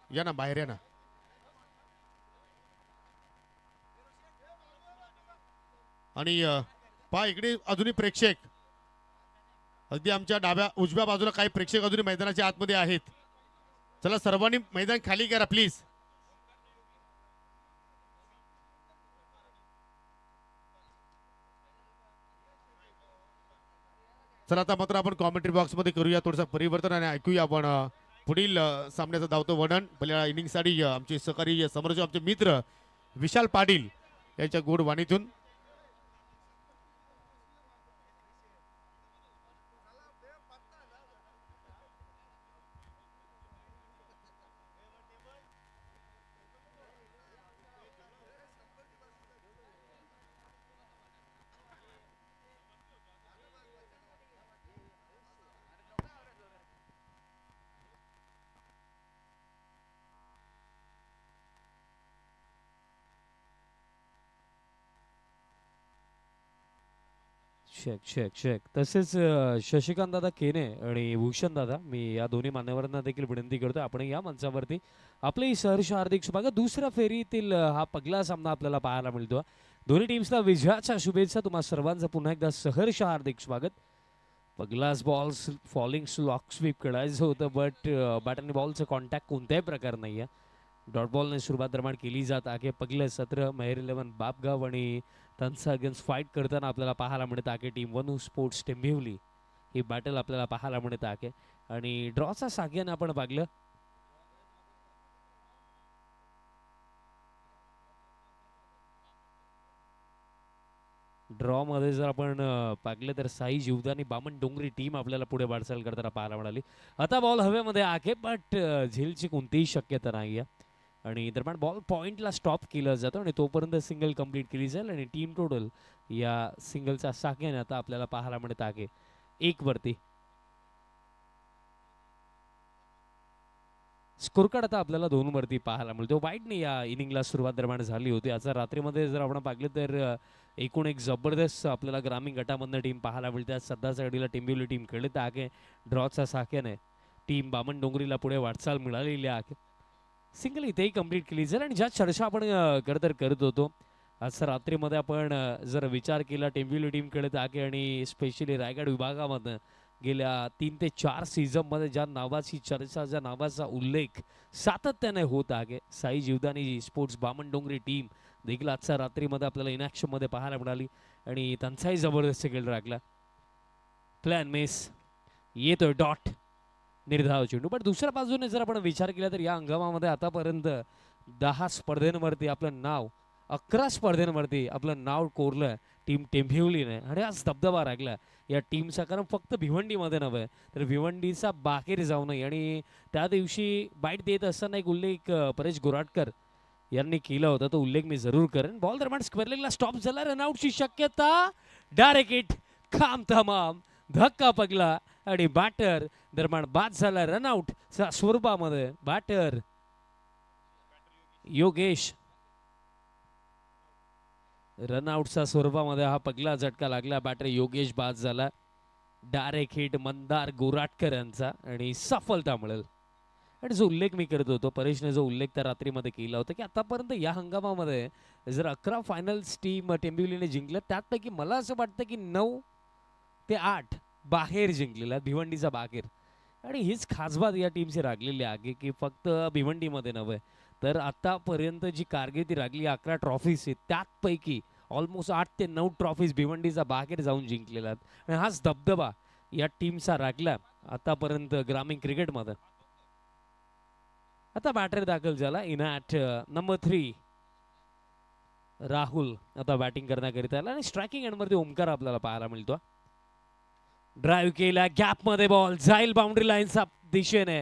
या ना बाहेर या ना. आणि पहा इकडे अजूनही प्रेक्षक अगदी आमच्या डाव्या उजव्या बाजूला काही प्रेक्षक अजूनही मैदानाच्या आतमध्ये आहेत. चला सर्वांनी मैदान खाली करा प्लीज. चला आता मात्र आपण कॉमेंट्री बॉक्स मध्ये करूया थोडंसं परिवर्तन आणि ऐकूया आपण पुढील सामन्याचं धावतं वर्णन. पहिल्या इनिंगसाठी आमचे सहकारी समोरचे आमचे मित्र विशाल पाटील यांच्या गोड वाणीतून. शेक शेक शेक तसेच शशिकांत दादा केने आणि भूषण दादा मी या दोन्ही मान्यवरांना देखील विनंती करतो आपण या मंचावरती आपले सहर्ष हार्दिक स्वागत. दुसऱ्या फेरीतील हा पहिला सामना आपल्याला पाहायला मिळतो. दोन्ही टीम्सला विजयाच्या शुभेच्छा. तुम्हा सर्वांचं पुन्हा एकदा सहर्ष हार्दिक स्वागत. पहिलाच बॉल फॉलिंग लॉक स्वीप करायचं होतं बट बॅट आणि बॉलचं कॉन्टॅक्ट कोणत्याही प्रकार नाही आहे. डॉट बॉलने सुरुवात दरम्यान केली जात आहे. पहिलं सत्र मेहर 11 बापगाव आणि त्यांचा अगेन्स्ट फाईट करताना आपल्याला पाहायला मिळत आहे. टीम वनू स्पोर्ट्स टेंबिवली ही बॅटल आपल्याला पाहायला मिळत आहे. आणि ड्रॉचा साग्याने आपण पाहिलं ड्रॉ मध्ये जर आपण पाहिलं तर साई जीवदा आणि बामण डोंगरी टीम आपल्याला पुढे वाटचाल करताना पाहायला मिळाली. आता बॉल हवेमध्ये आहे बट झेलची कोणतीही शक्यता नाही आहे. आणि दरम्यान बॉल पॉइंटला स्टॉप केलं जातं आणि तोपर्यंत सिंगल कंप्लीट केली जाईल. आणि टीम टोटल या सिंगलचा साक्याने आता आपल्याला पाहायला मिळत आहे 1 वरती. स्कोर कार्ड आता आपल्याला 2 वरती पाहायला मिळतो. वाईटने या इनिंगला सुरुवात दरम्यान झाली होती. आता रात्रीमध्ये जर आपण पाहिलं तर एकूण एक जबरदस्त आपल्याला ग्रामीण गटामधनं टीम पाहायला मिळते. सध्याच्या घडीला टिंबिवली टीम खेळत आहे ड्रॉच्या साक्याने. टीम बामण डोंगरीला पुढे वाटचाल मिळालेली आहे. सिंगल इथेही कंप्लीट केली जाईल. आणि ज्या चर्चा आपण करत होतो आज रात्रीमध्ये आपण जर विचार केला टेंबिवली टीम खेळत आहे आणि स्पेशली रायगड विभागामधनं गेल्या 3 ते 4 सीझनमध्ये ज्या नावाची चर्चा ज्या नावाचा उल्लेख सातत्याने होत आहे साई जीवदानी स्पोर्ट्स बामण डोंगरी टीम देखील आजच्या रात्रीमध्ये आपल्याला इनॅक्शनमध्ये पाहायला मिळाली. आणि त्यांचाही जबरदस्त खेळ राखला. प्लॅन मिस येतोय डॉट निर्धाव चेंडू. पण दुसऱ्या बाजूने जर आपण विचार केला तर या हंगामामध्ये आतापर्यंत 10 स्पर्धेंवरती आपलं नाव 11 स्पर्धेंवरती आपलं नाव कोरलं टीम टेंबिवलीने. आणि आज धबधबा राखला या टीमचा. कारण फक्त भिवंडीमध्ये नव्हे तर भिवंडीचा बाहेर जाऊ नये. आणि त्या दिवशी बाईट देत असताना एक उल्लेख परेश गोराटकर यांनी केला होता तो उल्लेख मी जरूर करेन. बॉल दरम्यान स्क्वेअर लेगला स्टॉप झाला. रनआउटची शक्यता डायरेक्ट हिट काम तमाम धक्का पगला आणि बॅटर दरम्यान बाद झाला रनआउट स्वरूपामध्ये. बॅटर योगेश रनआउटच्या स्वरूपामध्ये हा पहिला झटका लागला. बॅटर योगेश बाद झाला. डायरेक्ट हिट मंदार गोराटकर यांचा आणि सफलता मिळेल. आणि जो उल्लेख मी करत होतो परेशने जो उल्लेख त्या रात्रीमध्ये केला होता की आतापर्यंत या हंगामामध्ये जर 11 फायनल्स टीम टेंबिवलीने जिंकल्या त्यापैकी मला असं वाटतं की 9 ते 8 बाहेर जिंकलेला भिवंडीचा बाहेर. आणि हीच खासबात या टीमची राखलेली आहे की फक्त भिवंडीमध्ये नव्हे तर आतापर्यंत जी कारकिर्दी राखली 11 ट्रॉफीज आहेत त्यापैकी ऑलमोस्ट 8 ते 9 ट्रॉफीज भिवंडीचा बाहेर जाऊन जिंकलेला आहेत. आणि हाच धबधबा या टीमचा राखला आतापर्यंत ग्रामीण क्रिकेटमध्ये. आता बॅटर दाखल झाला इन ॲट नंबर 3 राहुल आता बॅटिंग करण्याकरिता आला. आणि स्ट्रायकिंग एंडवरती ओमकार आपल्याला पाहायला मिळतो. ड्राईव्ह केला गॅप मध्ये बॉल जाईल बाउंड्री लाईनच्या दिशेने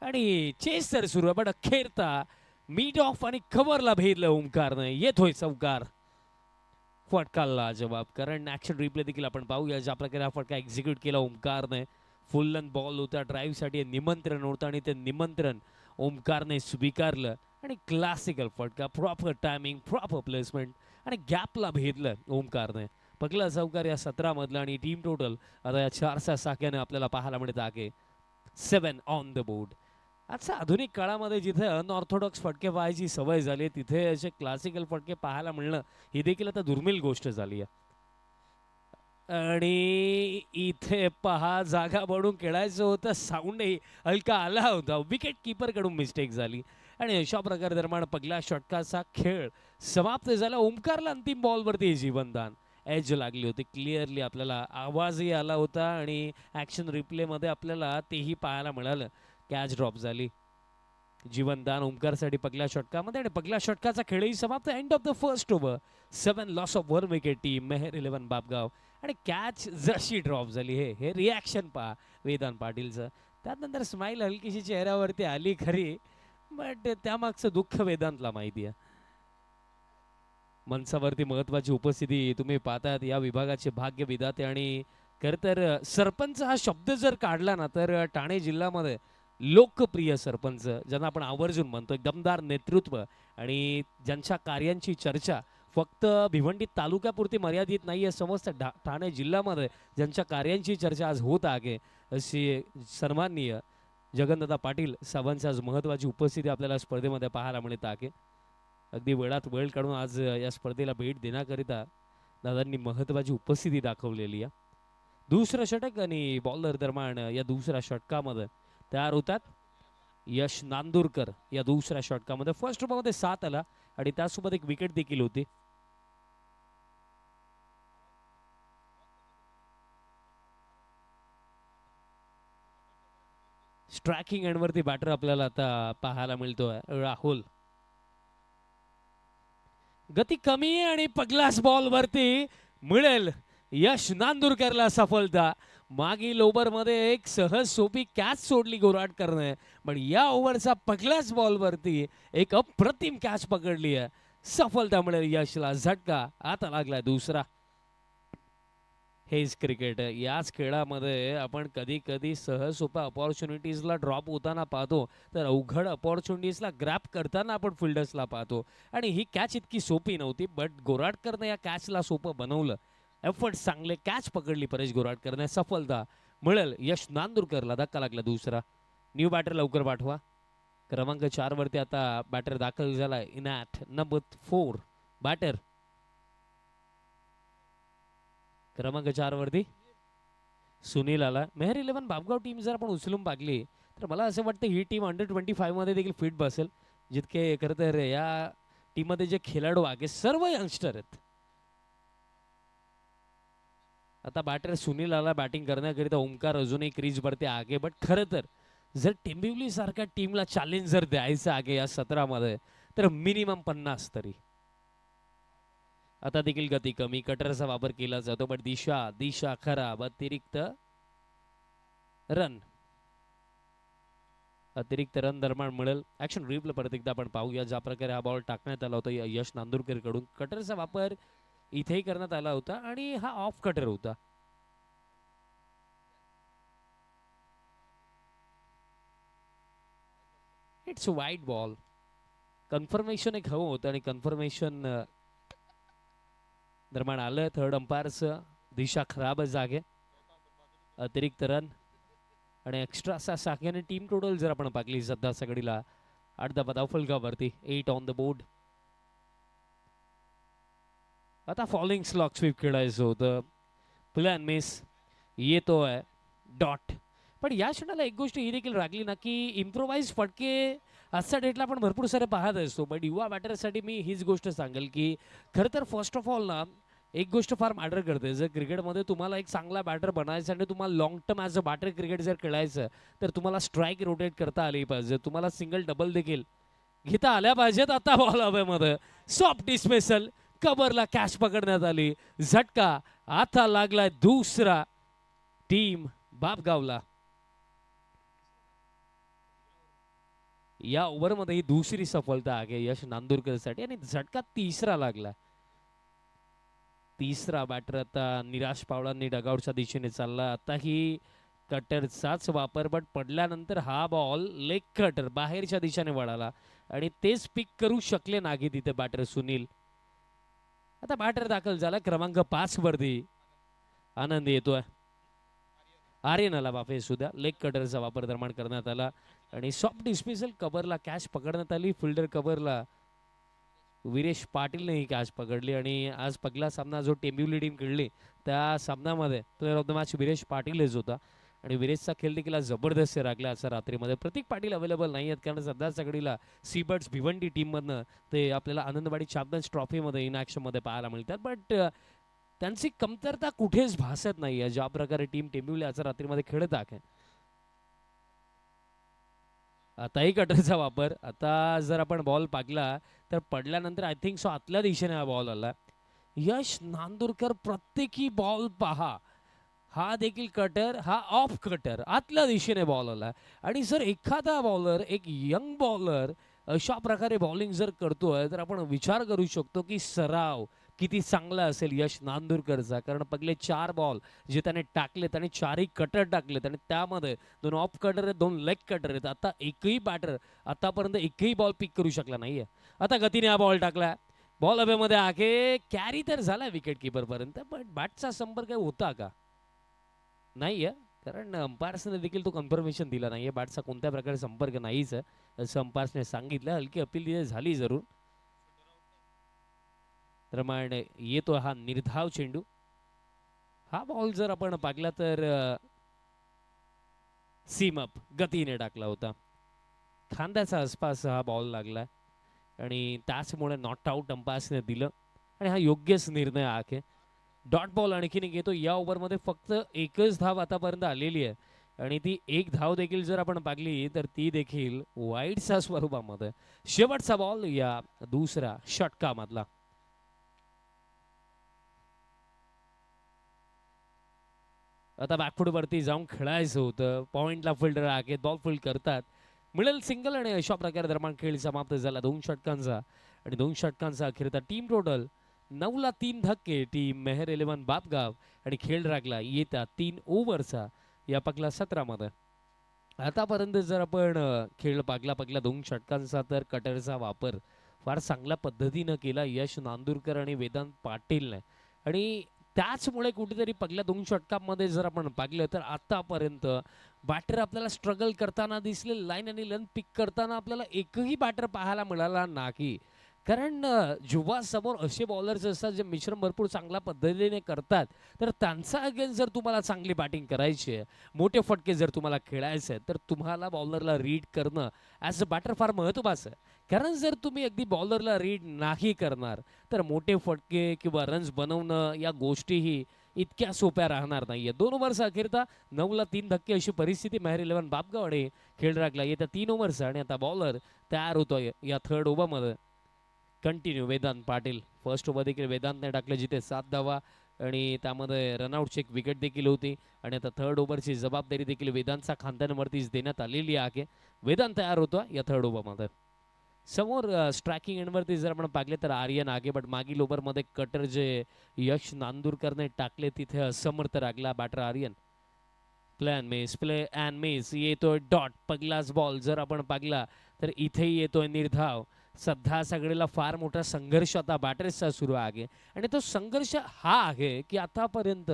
आणि चेस तर सुरू आहे पण अखेरता मीड ऑफ आणि कव्हरला भेदलं ओमकारने. येतोय चौकार. फटकाला जवाब कारण ऍक्शन रिप्ले देखील आपण पाहूया ज्या प्रकारे हा फटका एक्झिक्यूट केला ओमकारने. फुल लेंथ बॉल होता ड्राईव्हसाठी निमंत्रण होतं आणि ते निमंत्रण ओमकारने स्वीकारलं. आणि क्लासिकल फटका प्रॉपर टायमिंग प्रॉपर प्लेसमेंट आणि गॅपला भेदलं ओमकारने. पहिला चौकार या 17 मधला. आणि टीम टोटल आता या 4च्या साक्याने आपल्याला पाहायला मिळत आहे 7 ऑन द बोर्ड. आजच्या आधुनिक काळामध्ये जिथे अनऑर्थोडॉक्स फटके पाहायची सवय झाली आहे, तिथे असे क्लासिकल फटके पाहायला मिळणं ही देखील आता दुर्मिळ गोष्ट झाली आहे. आणि इथे पहा जागा बनवून खेळायचं होतं, साऊंडही हलका आला होता, विकेट किपर कडून मिस्टेक झाली आणि अशा प्रकारे दरम्यान पहिल्या षटकाचा खेळ समाप्त झाला. ओमकारला अंतिम बॉलवरती जीवनदान एज लागली होती, क्लिअरली आपल्याला आवाजही आला होता आणि ॲक्शन रिप्लेमध्ये आपल्याला तेही पाहायला मिळालं. कॅच ड्रॉप झाली, जीवनदान ओमकारसाठी पहिल्या षटकामध्ये आणि पहिल्या षटकाचा खेळही समाप्त. End of the first over, 7 loss of 1 wicket team Mehar 11 Bapgaon. आणि कॅच जशी ड्रॉप झाली, हे रिॲक्शन पहा वेदांत पाटीलचं. त्यानंतर स्माईल हलकीशी चेहऱ्यावरती आली खरी, बट त्यामागचं दुःख वेदांतला माहिती आहे. मंचावरती महत्वाची उपस्थिती तुम्ही पाहतात या विभागाचे भाग्य विधाते आणि खरं तर सरपंच हा शब्द जर काढला ना तर ठाणे जिल्ह्यामध्ये लोकप्रिय सरपंच ज्यांना आपण आवर्जून म्हणतो, एक दमदार नेतृत्व आणि ज्यांच्या कार्यांची चर्चा फक्त भिवंडी तालुक्यापुरती मर्यादित नाही आहे, समजतं ठाणे जिल्ह्यामध्ये ज्यांच्या कार्यांची चर्चा आज होत आहे अशी सन्माननीय जगनदादा पाटील साहेबांची आज महत्त्वाची उपस्थिती आपल्याला स्पर्धेमध्ये पाहायला मिळत आहे. अगदी वेळात वेळ काढून आज या स्पर्धेला भेट देण्याकरिता दादांनी महत्त्वाची उपस्थिती दाखवलेली आहे. दुसरं षटक आणि बॉलर दरम्यान या दुसऱ्या षटकामध्ये तयार होतात यश नांदुरकर. या दुसऱ्या षटकामध्ये फर्स्ट ओव्हरमध्ये 7 आला आणि त्यासोबत एक विकेट देखील होती. स्ट्रायकिंग एंडवरती बॅटर आपल्याला आता पाहायला मिळतोय राहुल. गती कमी आहे आणि पहिल्याच बॉलवरती मिळेल यश नांदुरकरला सफलता. मागील ओव्हरमध्ये एक सहज सोपी कॅच सोडली गोराटकरने, पण या ओव्हरचा पहिल्याच बॉलवरती एक अप्रतिम कॅच पकडली आहे. सफलता मिळेल यशला. झटका आता लागला दुसरा. हेच क्रिकेट. याच खेळामध्ये आपण कधी कधी सहज सोप्या अपॉर्च्युनिटीजला ड्रॉप होताना पाहतो, तर अवघड अपॉर्च्युनिटीजला ग्रॅप करताना आपण फिल्डर्सला पाहतो. आणि ही कॅच इतकी सोपी नव्हती, बट गोराटकरने या कॅचला सोपं बनवलं. एफर्ट चांगले, कॅच पकडली परेश गोराटकरने. सफलता मिळेल यश नांदुरकरला. धक्का लागला दुसरा. न्यू बॅटर लवकर पाठवा. क्रमांक 4 वरती आता बॅटर दाखल झाला. इनॅट नंबर 4 बॅटर क्रमांक 4 वरती सुनील आला. मेहर 11 बापगाव टीम जर आपण उचलून पाहिली तर मला असं वाटतं ही टीम अंडर-25 मध्ये देखील फिट बसेल. जितके खरं तर या टीममध्ये जे खेळाडू आहे सर्व यंगस्टर आहेत. आता बॅटर सुनील आला बॅटिंग करण्याकरिता. ओमकार अजूनही क्रीजवरती आगे, बट खरं तर जर टिंबिवली सारख्या टीमला चॅलेंज जर द्यायचं आहे या 17 मध्ये तर मिनिमम 50 तरी. आता देखील गती कमी, कटरचा वापर केला जातो, बट दिशा खराब. अतिरिक्त रन दरम्यान मिळेल. ऍक्शन रिप्ले परत एकदा आपण पाहूया. ज्या प्रकारे हा बॉल टाकण्यात आला होता यश नांदुरकर कडून, कटरचा वापर इथेही करण्यात आला होता आणि हा ऑफ कटर होता. It's wide ball. कन्फर्मेशन एक हवं होतं आणि कन्फर्मेशन दरम्यान आलं. थर्ड अंपायरचं दिशा खराब जागे. अतिरिक्त रन आणि एक्स्ट्रा साख्याने टीम टोटल जर आपण पाहिली सध्या सगळीला 8 धावा फलकावरती. 8 ऑन द बोर्ड. आता फॉलोइंग स्लॉक स्वीप खेळायचं होतं. Plan miss. येतोय डॉट. पण या क्षणाला एक गोष्ट ही देखील राखली ना की इम्प्रोवाइज फटके आजच्या डेटला आपण भरपूर सारे पाहत असतो, बट युवा बॅटरसाठी मी हीच गोष्ट सांगेल की खरं तर फर्स्ट ऑफ ऑल ना एक गोष्ट फार मॅटर करते. जर क्रिकेटमध्ये तुम्हाला एक चांगला बॅटर बनायचं आणि तुम्हाला long term as a batter cricket जर खेळायचं तर तुम्हाला स्ट्राईक रोटेट करता आली पाहिजे. तुम्हाला सिंगल डबल देखील घेता आल्या पाहिजेत. आता बॉल हवेमध्ये सॉफ्ट डिस्मिसल. कबरला कॅच पकडण्यात आली. झटका आता लागलाय दुसरा टीम बापगावला. या ओव्हरमध्ये ही दुसरी सफलता आहे यश नांदुरकरसाठी आणि झटका तिसरा लागला. तिसरा बॅटर आता निराश पावलांनी डगआउटच्या दिशेने चालला. आता ही कटरचाच वापर, बट पडल्यानंतर हा बॉल लेग कटर बाहेरच्या दिशेने वळाला आणि तेच पिक करू शकले नाही तिथे बॅटर सुनील. आता बॅटर दाखल झाला क्रमांक 5 वरती. आनंद येतोय. आर्यन आला बाफे सुद्धा. लेग कटरचा वापर दरम्यान करण्यात आला. आणि सॉफ्ट डिस्मिसल कव्हरला कॅच पकडण्यात आली. फिल्डर कव्हरला विरेश पाटीलने ही कॅच पकडली आणि आज पहिला सामना जो टेंबिवली टीम खेळली त्या सामन्यामध्ये player of the match Viresh पाटीलच होता आणि विरेशचा खेळ देखील आज जबरदस्त राखला असा रात्रीमध्ये. प्रतीक पाटील अवेलेबल नाही आहेत कारण सध्या सगळीला सीबर्ड्स भिवंडी टीममधनं ते आपल्याला आनंदवाडी चॅम्पियन्स ट्रॉफीमध्ये इन ॲक्शनमध्ये पाहायला मिळतात. बट त्यांची कमतरता कुठेच भासत नाही आहे ज्या प्रकारे टीम टेंबिवली आज रात्रीमध्ये खेळत आहे. आताही कटरचा वापर. आता जर आपण बॉल पाकला तर पडल्यानंतर आय थिंक सो आतल्या दिशेने हा बॉल आला. यश नांदुरकर प्रत्येकी बॉल पहा. हा देखील कटर, हा ऑफ कटर, आतल्या दिशेने बॉल आला. आणि जर एखादा बॉलर, एक यंग बॉलर अशा प्रकारे बॉलिंग जर करतोय तर आपण विचार करू शकतो की सराव किती चांगला असेल यश नांदुरकरचा. कारण पहिले 4 बॉल जे त्याने टाकलेत आणि 4ही कटर टाकलेत आणि त्यामध्ये 2 ऑफ कटर आहेत, 2 लेग कटर आहेत. आता एकही बॅटर आतापर्यंत एकही बॉल पिक करू शकला नाहीये. आता गतीने हा बॉल टाकला. बॉल हवेमध्ये आके कॅरी तर झाला विकेट किपर पर्यंत, पण बॅटचा संपर्क होता का? नाहीये, कारण अंपायर्सने देखील तो कन्फर्मेशन दिला नाहीये. बॅटचा कोणत्या प्रकारे संपर्क नाहीच आहे असं अंपायर्सने सांगितलं. हलकी अपील तिथे झाली जरूर. प्रमाणे येतो हा निर्धाव चेंडू. हा बॉल जर आपण पाकला तर सीम अप गतीने टाकला होता. खांद्याचा आसपास हा बॉल लागला आणि त्याचमुळे नॉट आउट अंपायर्सने दिलं आणि हा योग्यच निर्णय आहे. डॉट बॉल आणखीन एक येतो. या ओव्हरमध्ये फक्त एकच धाव आतापर्यंत आलेली आहे आणि ती एक धाव देखील जर आपण पाकली तर ती देखील वाईडच्या स्वरूपामध्ये. शेवटचा बॉल या दुसऱ्या षटकामधला. आता बॅकफूट वरती जाऊन खेळायचं होतं. पॉइंटला फिल्डर आहेत, बॉल फील्ड करतात, मिडल सिंगल आणि अशा प्रकारे दरम्यान खेळ समाप्त झाला 2 षटकांचा. आणि 2 षटकांचा अखेरता टीम टोटल 9ला 3 धक्के टीम मेहर 11 बापगाव आणि खेळ राखला येत्या 3 ओव्हरचा या पकला 17 मध्ये. आतापर्यंत जर आपण खेळ पाकला 2 षटकांचा तर कटरचा वापर फार चांगल्या पद्धतीनं केला यश नांदुरकर आणि वेदांत पाटीलने. आणि त्याचमुळे कुठेतरी पहिल्या 2 षटकांमध्ये जर आपण पाहिलं तर आतापर्यंत बॅटर आपल्याला स्ट्रगल करताना दिसले. लाईन आणि लन पिक करताना आपल्याला एकही बॅटर पाहायला मिळाला नाही. कारण जेव्हा समोर असे बॉलर्स असतात जे मिश्रण भरपूर चांगल्या पद्धतीने करतात तर त्यांचा अगेन्स्ट जर तुम्हाला चांगली बॅटिंग करायची आहे, मोठे फटके जर तुम्हाला खेळायचे आहेत तर तुम्हाला बॉलरला रीड करणं ॲज अ बॅटर फार महत्त्वाचं आहे. कारण जर तुम्ही अगदी बॉलरला रीड नाही करणार तर मोठे फटके किंवा रन्स बनवणं या गोष्टीही इतक्या सोप्या राहणार नाहीये. 2 ओव्हरचा अखेरता 9ला 3 धक्के अशी परिस्थिती मेहर 11 बापगावडे खेळ राखला येत्या 3 ओव्हरचा. आणि आता बॉलर तयार होतोय या थर्ड ओव्हरमध्ये. Continue Vedant Patil. First over देखील वेदांतने टाकलं जिथे 7 धावा आणि त्यामध्ये रनआउटची एक विकेट देखील होती. आणि आता थर्ड ओव्हरची जबाबदारी देखील वेदांतच्या खांद्यांवरतीच देण्यात आलेली आहे. वेदांत तयार होतो या थर्ड ओव्हरमध्ये. समोर स्ट्रायकिंग एंडवरती जर आपण पाहिले तर आर्यन आगे, बट मागील ओव्हरमध्ये कटर जे यश नांदुरकरने टाकले तिथे असमर्थ राखला batter Aryan. Play and miss येतोय डॉट. पहिलाच बॉल जर आपण पाहिला तर इथेही येतोय निर्धाव. सध्या सगळेला फार मोठा संघर्ष आता बॅटर्सचा सुरू आहे आणि तो संघर्ष हा आहे की आतापर्यंत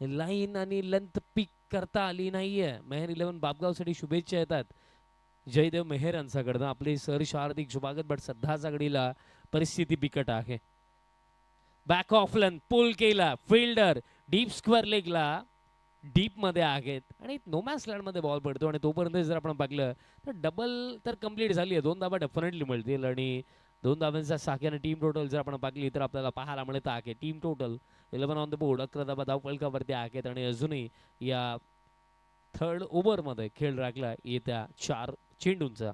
लाईन आणि लेंथ पिक करता आली नाहीये. मेहर 11 बापगावसाठी शुभेच्छा येतात जयदेव मेहर यांच्याकडनं. आपले सहर्ष हार्दिक स्वागत. बट सध्या सगळीला परिस्थिती बिकट आहे. बॅक ऑफ लेंथ पुल केला फिल्डर डीप स्क्वेअर लेगला डीप मध्ये आहेत आणि नोमॅन्स लँड मध्ये बॉल पडतो. आणि तोपर्यंत जर आपण पाहिलं तर डबल तर कंप्लीट झाली आहे. 2 धावा डेफिनेटली मिळतील आणि 2 धाव्यांच्या साख्याने टीम टोटल जर आपण पाहिली तर आपल्याला पाहायला मिळत आहे team total 11 on the board. 11 धावा धाव फलकावरती आहेत आणि अजूनही या थर्ड ओव्हरमध्ये खेळ राखला येत्या 4 चेंडूंचा.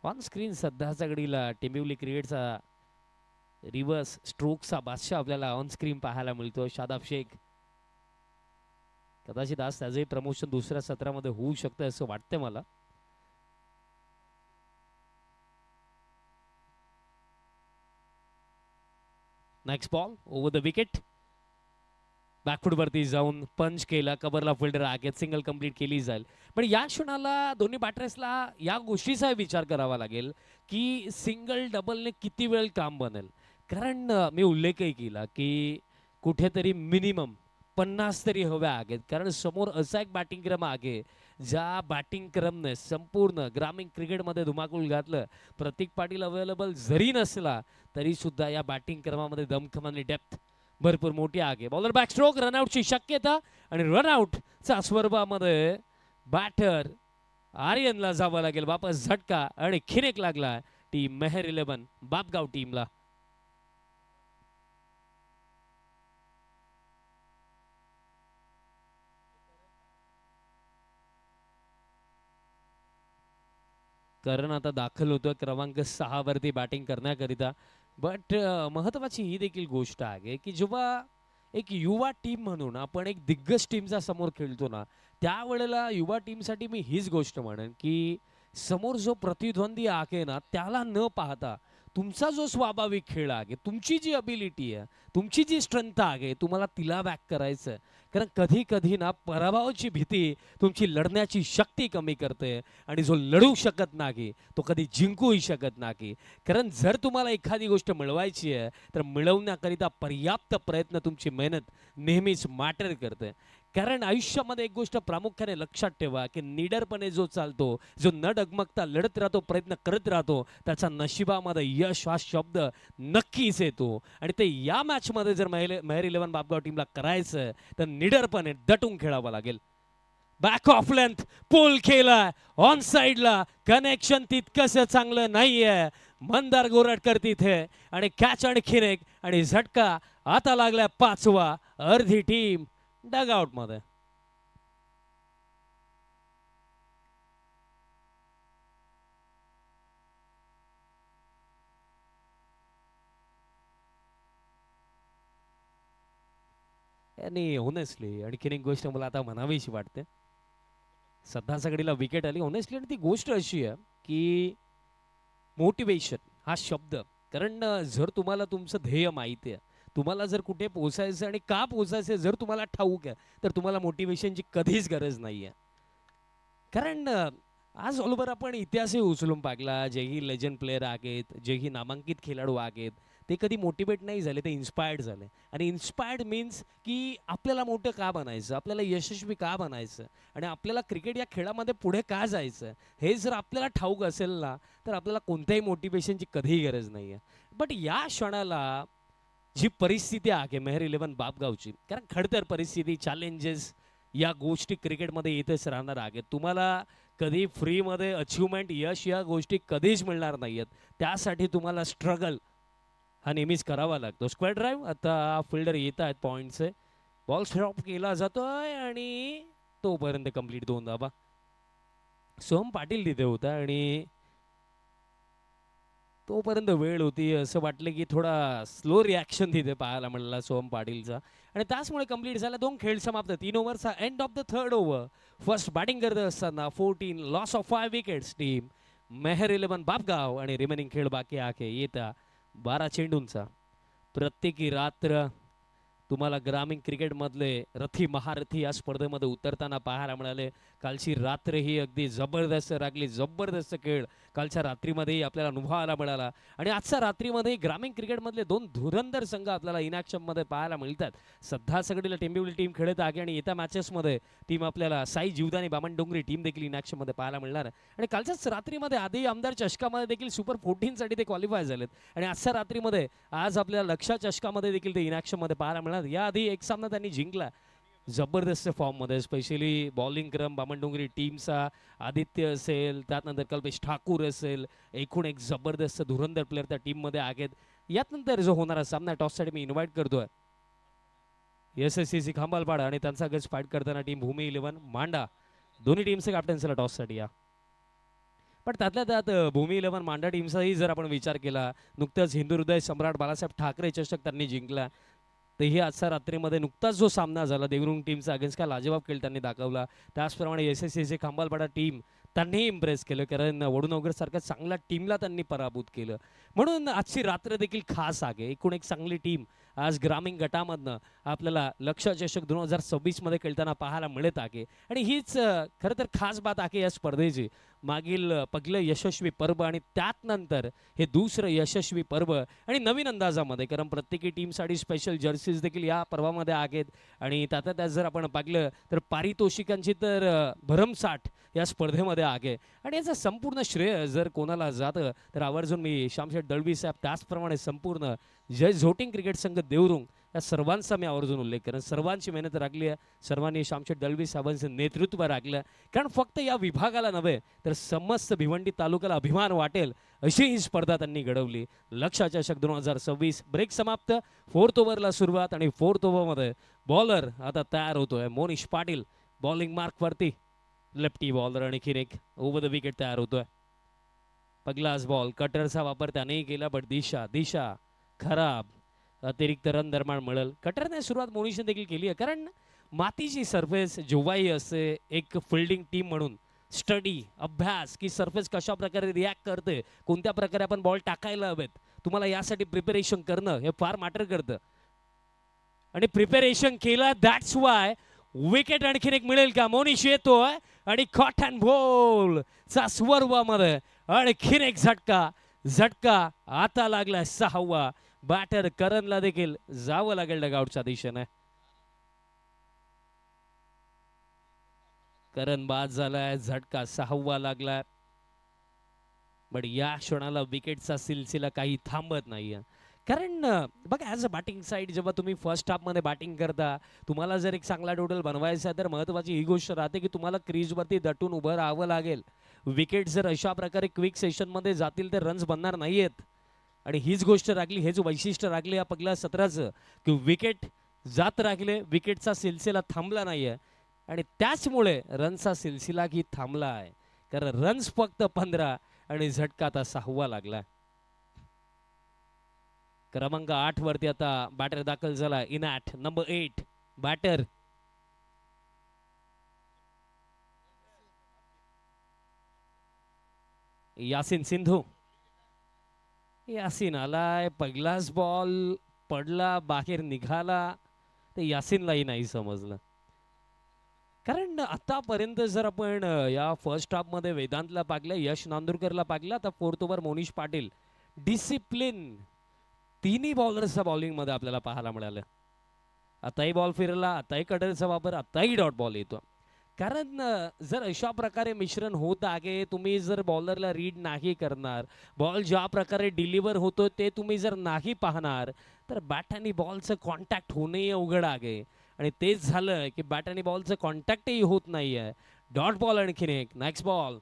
ऑन स्क्रीन सध्याच्या घडीला टेंबिवली क्रिकेटचा रिव्हर्स स्ट्रोकचा बादशाह आपल्याला ऑन स्क्रीन पाहायला मिळतो शादाब शेख. कदाचित आज त्याचंही प्रमोशन दुसऱ्या सत्रामध्ये होऊ शकतं असं वाटतंय मला. Next ball over the wicket. Back foot वरती जाऊन पंच केला. कव्हरला फिल्डर आहेत. सिंगल कंप्लीट केली जाईल. पण या क्षणाला दोन्ही बॅटर्सला या गोष्टीचा विचार करावा लागेल की सिंगल डबलने किती वेळ काम बनेल. कारण मी उल्लेखही केला की कुठेतरी मिनिमम 50 तरी हव्या आहेत. कारण समोर असा एक बॅटिंग क्रम आहे ज्या बॅटिंग क्रमने संपूर्ण ग्रामीण क्रिकेटमध्ये धुमाकूळ घातलं. प्रतीक पाटील अवेलेबल जरी नसला तरी सुद्धा या बॅटिंग क्रमामध्ये दमखम आणि डेप्थ भरपूर मोठी आहे. बॉलर बॅकस्ट्रोक, रनआउटची शक्यता आणि रनआउटच्या स्वरूपामध्ये बॅटर आर्यनला जावं लागेल. वापस झटका आणि खिनेक लागला टीम मेहर 11 बापगाव टीमला. करण आता दाखल होतोय क्रमांक 6 वरती बॅटिंग करण्याकरिता. बट महत्वाची ही देखील गोष्ट आहे की जेव्हा एक युवा टीम म्हणून आपण एक दिग्गज टीमचा समोर खेळतो ना, त्यावेळेला युवा टीमसाठी मी हीच गोष्ट म्हणेन की समोर जो प्रतिद्वंदी आहे ना, त्याला न पाहता तुमचा जो स्वाभाविक खेळ आहे, तुमची जी अबिलिटी आहे, तुमची जी स्ट्रेंथ आहे, तुम्हाला तिला बॅक करायचं आहे. कारण कधी कधी ना पराभवाची भीती तुमची लढण्याची शक्ती कमी करते आणि जो लढू शकत नाही तो कधी जिंकूही शकत नाही. कारण जर तुम्हाला एखादी गोष्ट मिळवायची आहे तर मिळवण्याकरिता पर्याप्त प्रयत्न, तुमची मेहनत नेहमीच मॅटर करते. कारण आयुष्यामध्ये एक गोष्ट प्रामुख्याने लक्षात ठेवा की निडरपणे जो चालतो, जो न डगमगता लढत राहतो, प्रयत्न करत राहतो, त्याच्या नशिबामध्ये यश हा शब्द नक्कीच येतो. आणि ते या मॅचमध्ये जर मेहर 11 बापगाव टीमला करायचं तर निडरपणे दटून खेळावं लागेल. बॅक ऑफ लेंथ पुल केला ऑन साइडला, कनेक्शन तितकंसं चांगलं नाहीये. मंदार गोरटकर तिथे आणि कॅच आणखीन एक आणि झटका आता लागलाय 5वा. अर्धी टीम डगआउट मध्ये. आणि होनेस्टली आणखीन एक गोष्ट मला आता म्हणावीशी वाटते. सध्या सगळीला विकेट आली होनेस्टली, आणि ती गोष्ट अशी आहे की मोटिवेशन हा शब्द, कारण जर तुम्हाला तुमचं ध्येय माहिती आहे, तुम्हाला जर कुठे पोहोचायचं आणि का पोहोचायचं जर तुम्हाला ठाऊक आहे, तर तुम्हाला मोटिवेशनची कधीच गरज नाही आहे. कारण आज ऑल ओव्हर आपण इतिहासही उचलून पाहिला. जेही लेजंड प्लेयर आहेत, जेही नामांकित खेळाडू आहेत, ते कधी मोटिवेट नाही झाले, ते इन्स्पायर्ड झाले. आणि इन्स्पायर्ड मीन्स की आपल्याला मोठं का बनायचं, आपल्याला यशस्वी का बनायचं, आणि आपल्याला क्रिकेट या खेळामध्ये पुढे का जायचं, हे जर आपल्याला ठाऊक असेल ना, तर आपल्याला कोणत्याही मोटिवेशनची कधीही गरज नाही आहे. बट या क्षणाला जी परिस्थिती आहे मेहर 11 बापगावची, कारण खडतर परिस्थिती, चॅलेंजेस या गोष्टी क्रिकेटमध्ये येतच राहणार आहेत. तुम्हाला कधी फ्रीमध्ये अचिव्हमेंट, यश या गोष्टी कधीच मिळणार नाही आहेत. त्यासाठी तुम्हाला स्ट्रगल हा नेहमीच करावा लागतो. स्क्वेअर ड्राईव्ह, आता फिल्डर येत आहेत पॉईंटचे. बॉल स्टॉप केला जातोय आणि तोपर्यंत कंप्लीट 2 धावा. सोहम पाटील तिथे होता आणि तोपर्यंत वेळ होती, असं वाटलं की थोडा स्लो रिॲक्शन तिथे पाहायला मिळाला सोहम पाटीलचा, आणि त्याचमुळे कंप्लीट झाला. 2 खेळ समाप्त. 3 ओव्हरचा end of the 3rd over. First batting करत असताना 14 loss of 5 wickets team Mehar 11 Bapgaon, आणि रिमेनिंग खेळ बाकी आहे येता 12 चेंडूंचा. प्रत्येकी रात्र तुम्हाला ग्रामीण क्रिकेटमधले रथी महारथी या स्पर्धेमध्ये उतरताना पाहायला मिळाले. कालची रात्र ही अगदी जबरदस्त लागली, जबरदस्त खेळ कालच्या रात्रीमध्येही आपल्याला अनुभवायला मिळाला. आणि आजच्या रात्रीमध्ये ग्रामीण क्रिकेटमधले 2 धुरंधर संघ आपल्याला इन ॲक्शनमध्ये पाहायला मिळतात. सध्या सगळीला टेंबिवली टीम खेळत आहे आणि येत्या मॅचेसमध्ये टीम आपल्याला साई जीवदानी बामणडोंगरी टीम देखील इन ॲक्शनमध्ये पाहायला मिळणार. आणि कालच्याच रात्रीमध्ये आधी आमदार चषकामध्ये देखील सुपर 14 साठी ते क्वालिफाय झालेत, आणि आजच्या रात्रीमध्ये आज आपल्याला लक्षा चषकामध्ये देखील ते इन ॲक्शनमध्ये पाहायला मिळणार. याआधी एक सामना त्यांनी जिंकला जबरदस्त फॉर्ममध्ये. स्पेशली बॉलिंग क्रम बामणडोंगरी टीमचा आदित्य असेल, त्यानंतर कल्पेश ठाकूर असेल, एकूण एक जबरदस्त धुरंधर प्लेअर त्या टीममध्ये आहेत. यानंतर जो होणारा सामना टॉससाठी मी इन्व्हाइट करतोय SSCC खांबालपाडा आणि त्यांचा गज फाईट करताना टीम भूमी 11 मांडा. दोन्ही टीमचे कॅप्टन्सीला टॉससाठी या. पण त्यातल्या त्यात भूमी 11 मांडा टीमचाही जर आपण विचार केला, नुकतंच हिंदू हृदय सम्राट बाळासाहेब ठाकरे चषक त्यांनी जिंकला. तेही आजच्या रात्रीमध्ये नुकताच जो सामना झाला देवरुंग टीमचा अगेन्स्ट का लाजवाब खेळ त्यांनी दाखवला. त्याचप्रमाणे SSCC खांबालपाडा टीम त्यांनी इम्प्रेस केलं, कारण वडूनगर सारख्या चांगल्या टीमला त्यांनी पराभूत केलं. म्हणून आजची रात्र देखील खास आहे. एकूण एक चांगली टीम आज ग्रामीण गटामधनं आपल्याला लक्ष्य चषक 2026 मध्ये खेळताना पाहायला मिळत आहे. आणि हीच खरं तर खास बात आहे या स्पर्धेची. मागील पहिलं यशस्वी पर्व आणि त्यात नंतर हे दुसरं यशस्वी पर्व आणि नवीन अंदाजामध्ये, कारण प्रत्येकी टीमसाठी स्पेशल जर्सीज देखील या पर्वामध्ये आहेत. आणि त्यात जर आपण पाहिलं तर पारितोषिकांची तर भरमसाठ या स्पर्धेमध्ये आहे. आणि याचं संपूर्ण श्रेय जर कोणाला जातं तर आवर्जून मी श्यामशेठ दळवी साहेब, त्याचप्रमाणे संपूर्ण जय झोटिंग क्रिकेट संघ देवरुंग या सर्वांचा मी आवर्जून उल्लेख करेन. सर्वांची मेहनत राखली आहे, सर्वांनी श्यामशेठ दळवी साहेबांचं नेतृत्व राखलं. कारण फक्त या विभागाला नव्हे तर समस्त भिवंडी तालुक्याला अभिमान वाटेल अशी ही स्पर्धा त्यांनी घडवली. लक्ष्य चषक 2026 ब्रेक समाप्त, 4th ओव्हरला सुरुवात आणि 4th ओव्हरमध्ये बॉलर आता तयार होतोय. मोनिश पाटील बॉलिंग मार्कवरती, लेफ्टी बॉलर आणखीन एक ओव्हर द विकेट तयार होतोय. पहिलाच बॉल कटरचा वापर त्यानेही केला, बट दिशा खराब, अतिरिक्त रन दरम्यान मिळेल. कटरने सुरुवात मोनिशने देखील केली आहे, कारण मातीची सरफेस जेव्हाही असते एक फिल्डिंग टीम म्हणून स्टडी अभ्यास की सरफेस कशा प्रकारे रिॲक्ट करते, कोणत्या प्रकारे आपण बॉल टाकायला हवेत, तुम्हाला यासाठी प्रिपरेशन करणं हे फार मॅटर करतं. आणि प्रिपरेशन केलं, दॅट्स वाय विकेट आणखीन एक मिळेल का. मोनिश येतोय आणि कॉट अँड बॉल चा स्वरूपामध्ये आणखीन एक झटका आता लागलाय 6वा. बॅटर करणला देखील जावं लागेल डगआउटच्या दिशेने. करण बाद झालाय, झटका 6वा लागलाय. बट या क्षणाला विकेटचा सिलसिला काही थांबत नाहीये. कारण बघा, ॲज अ बॅटिंग साईड जेव्हा तुम्ही फर्स्ट हाफमध्ये बॅटिंग करता, तुम्हाला जर एक चांगला टोटल बनवायचा तर महत्त्वाची ही गोष्ट राहते की तुम्हाला क्रीजवरती दटून उभं राहावं लागेल. विकेट जर अशा प्रकारे क्विक सेशनमध्ये जातील तर रन्स बनणार नाहीयेत. आणि हीच गोष्ट राखली, हेच वैशिष्ट्य राखले या पहिल्या सत्राचं की विकेट जात राखले, विकेटचा सिलसिला थांबला नाहीये. आणि त्याचमुळे रनचा सिलसिला की थांबला आहे, कारण रन्स फक्त 15 आणि झटका आता 6वा लागला. क्रमांक 8 वरती आता बॅटर दाखल झाला. In at number 8 batter Yasin Sindhu. Yasin आलाय, पहिलाच बॉल पडला, बाहेर निघाला. ते यासिनलाही नाही समजलं. कारण आतापर्यंत जर आपण या फर्स्ट हाफ मध्ये वेदांतला पाहिलं, यश नांदुरकरला पाहिलं, आता 4th over Monish Patil, discipline तिन्ही बॉलर्सच्या बॉलिंग मध्ये आपल्याला पाहायला मिळालं. आताही बॉल फिरला, आताही कटरचा वापर, आताही डॉट बॉल येतो. कारण जर अशा प्रकारे मिश्रण होत आहे, तुम्ही जर बॉलरला रीड नाही करणार, बॉल ज्या प्रकारे डिलिव्हर होतो ते तुम्ही जर नाही पाहणार, तर बॅट आणि बॉलचं कॉन्टॅक्ट होणंही अवघड आहे. आणि तेच झालं की बॅट आणि बॉलचं कॉन्टॅक्टही होत नाहीये. डॉट बॉल आणखीन एक. नेक्स्ट बॉल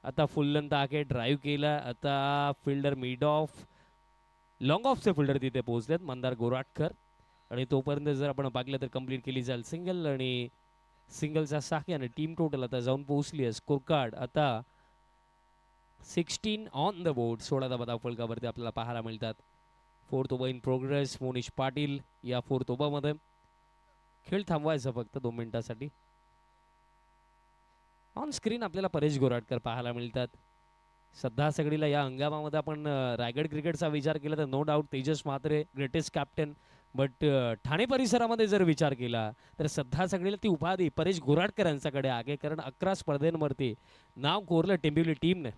आता फुल लेंथ आहे, ड्राईव्ह केला. आता फिल्डर मिड ऑफ, लॉंग ऑफचे फिल्डर तिथे पोहोचलेत, मंदार गोराटकर. आणि तोपर्यंत जर आपण पाहिलं तर कंप्लीट केली जाईल सिंगल, आणि सिंगलचा साखी आणि टीम टोटल आता जाऊन पोहोचली आहे. स्कोर कार्ड आता 16 ऑन द बोर्ड. 16 धावा फलकावरती आपल्याला पाहायला मिळतात. 4th over in progress. Monish Patil या 4th ओव्हरमध्ये. खेळ थांबवायचा फक्त 2 मिनिटासाठी. ऑन स्क्रीन आपल्याला परेश गोराटकर पाहायला मिळतात. सध्या सगळीला या हंगामामध्ये आपण रायगड क्रिकेटचा विचार केला तर no doubt Tejas Mhatre greatest captain. But Thane परिसरामध्ये जर विचार केला तर सध्या सगळीला ती उपाधी परेश गोराटकर यांच्याकडे आहे, कारण 11 स्पर्धेंवरती नाव कोरलं टिंबिवली टीमने.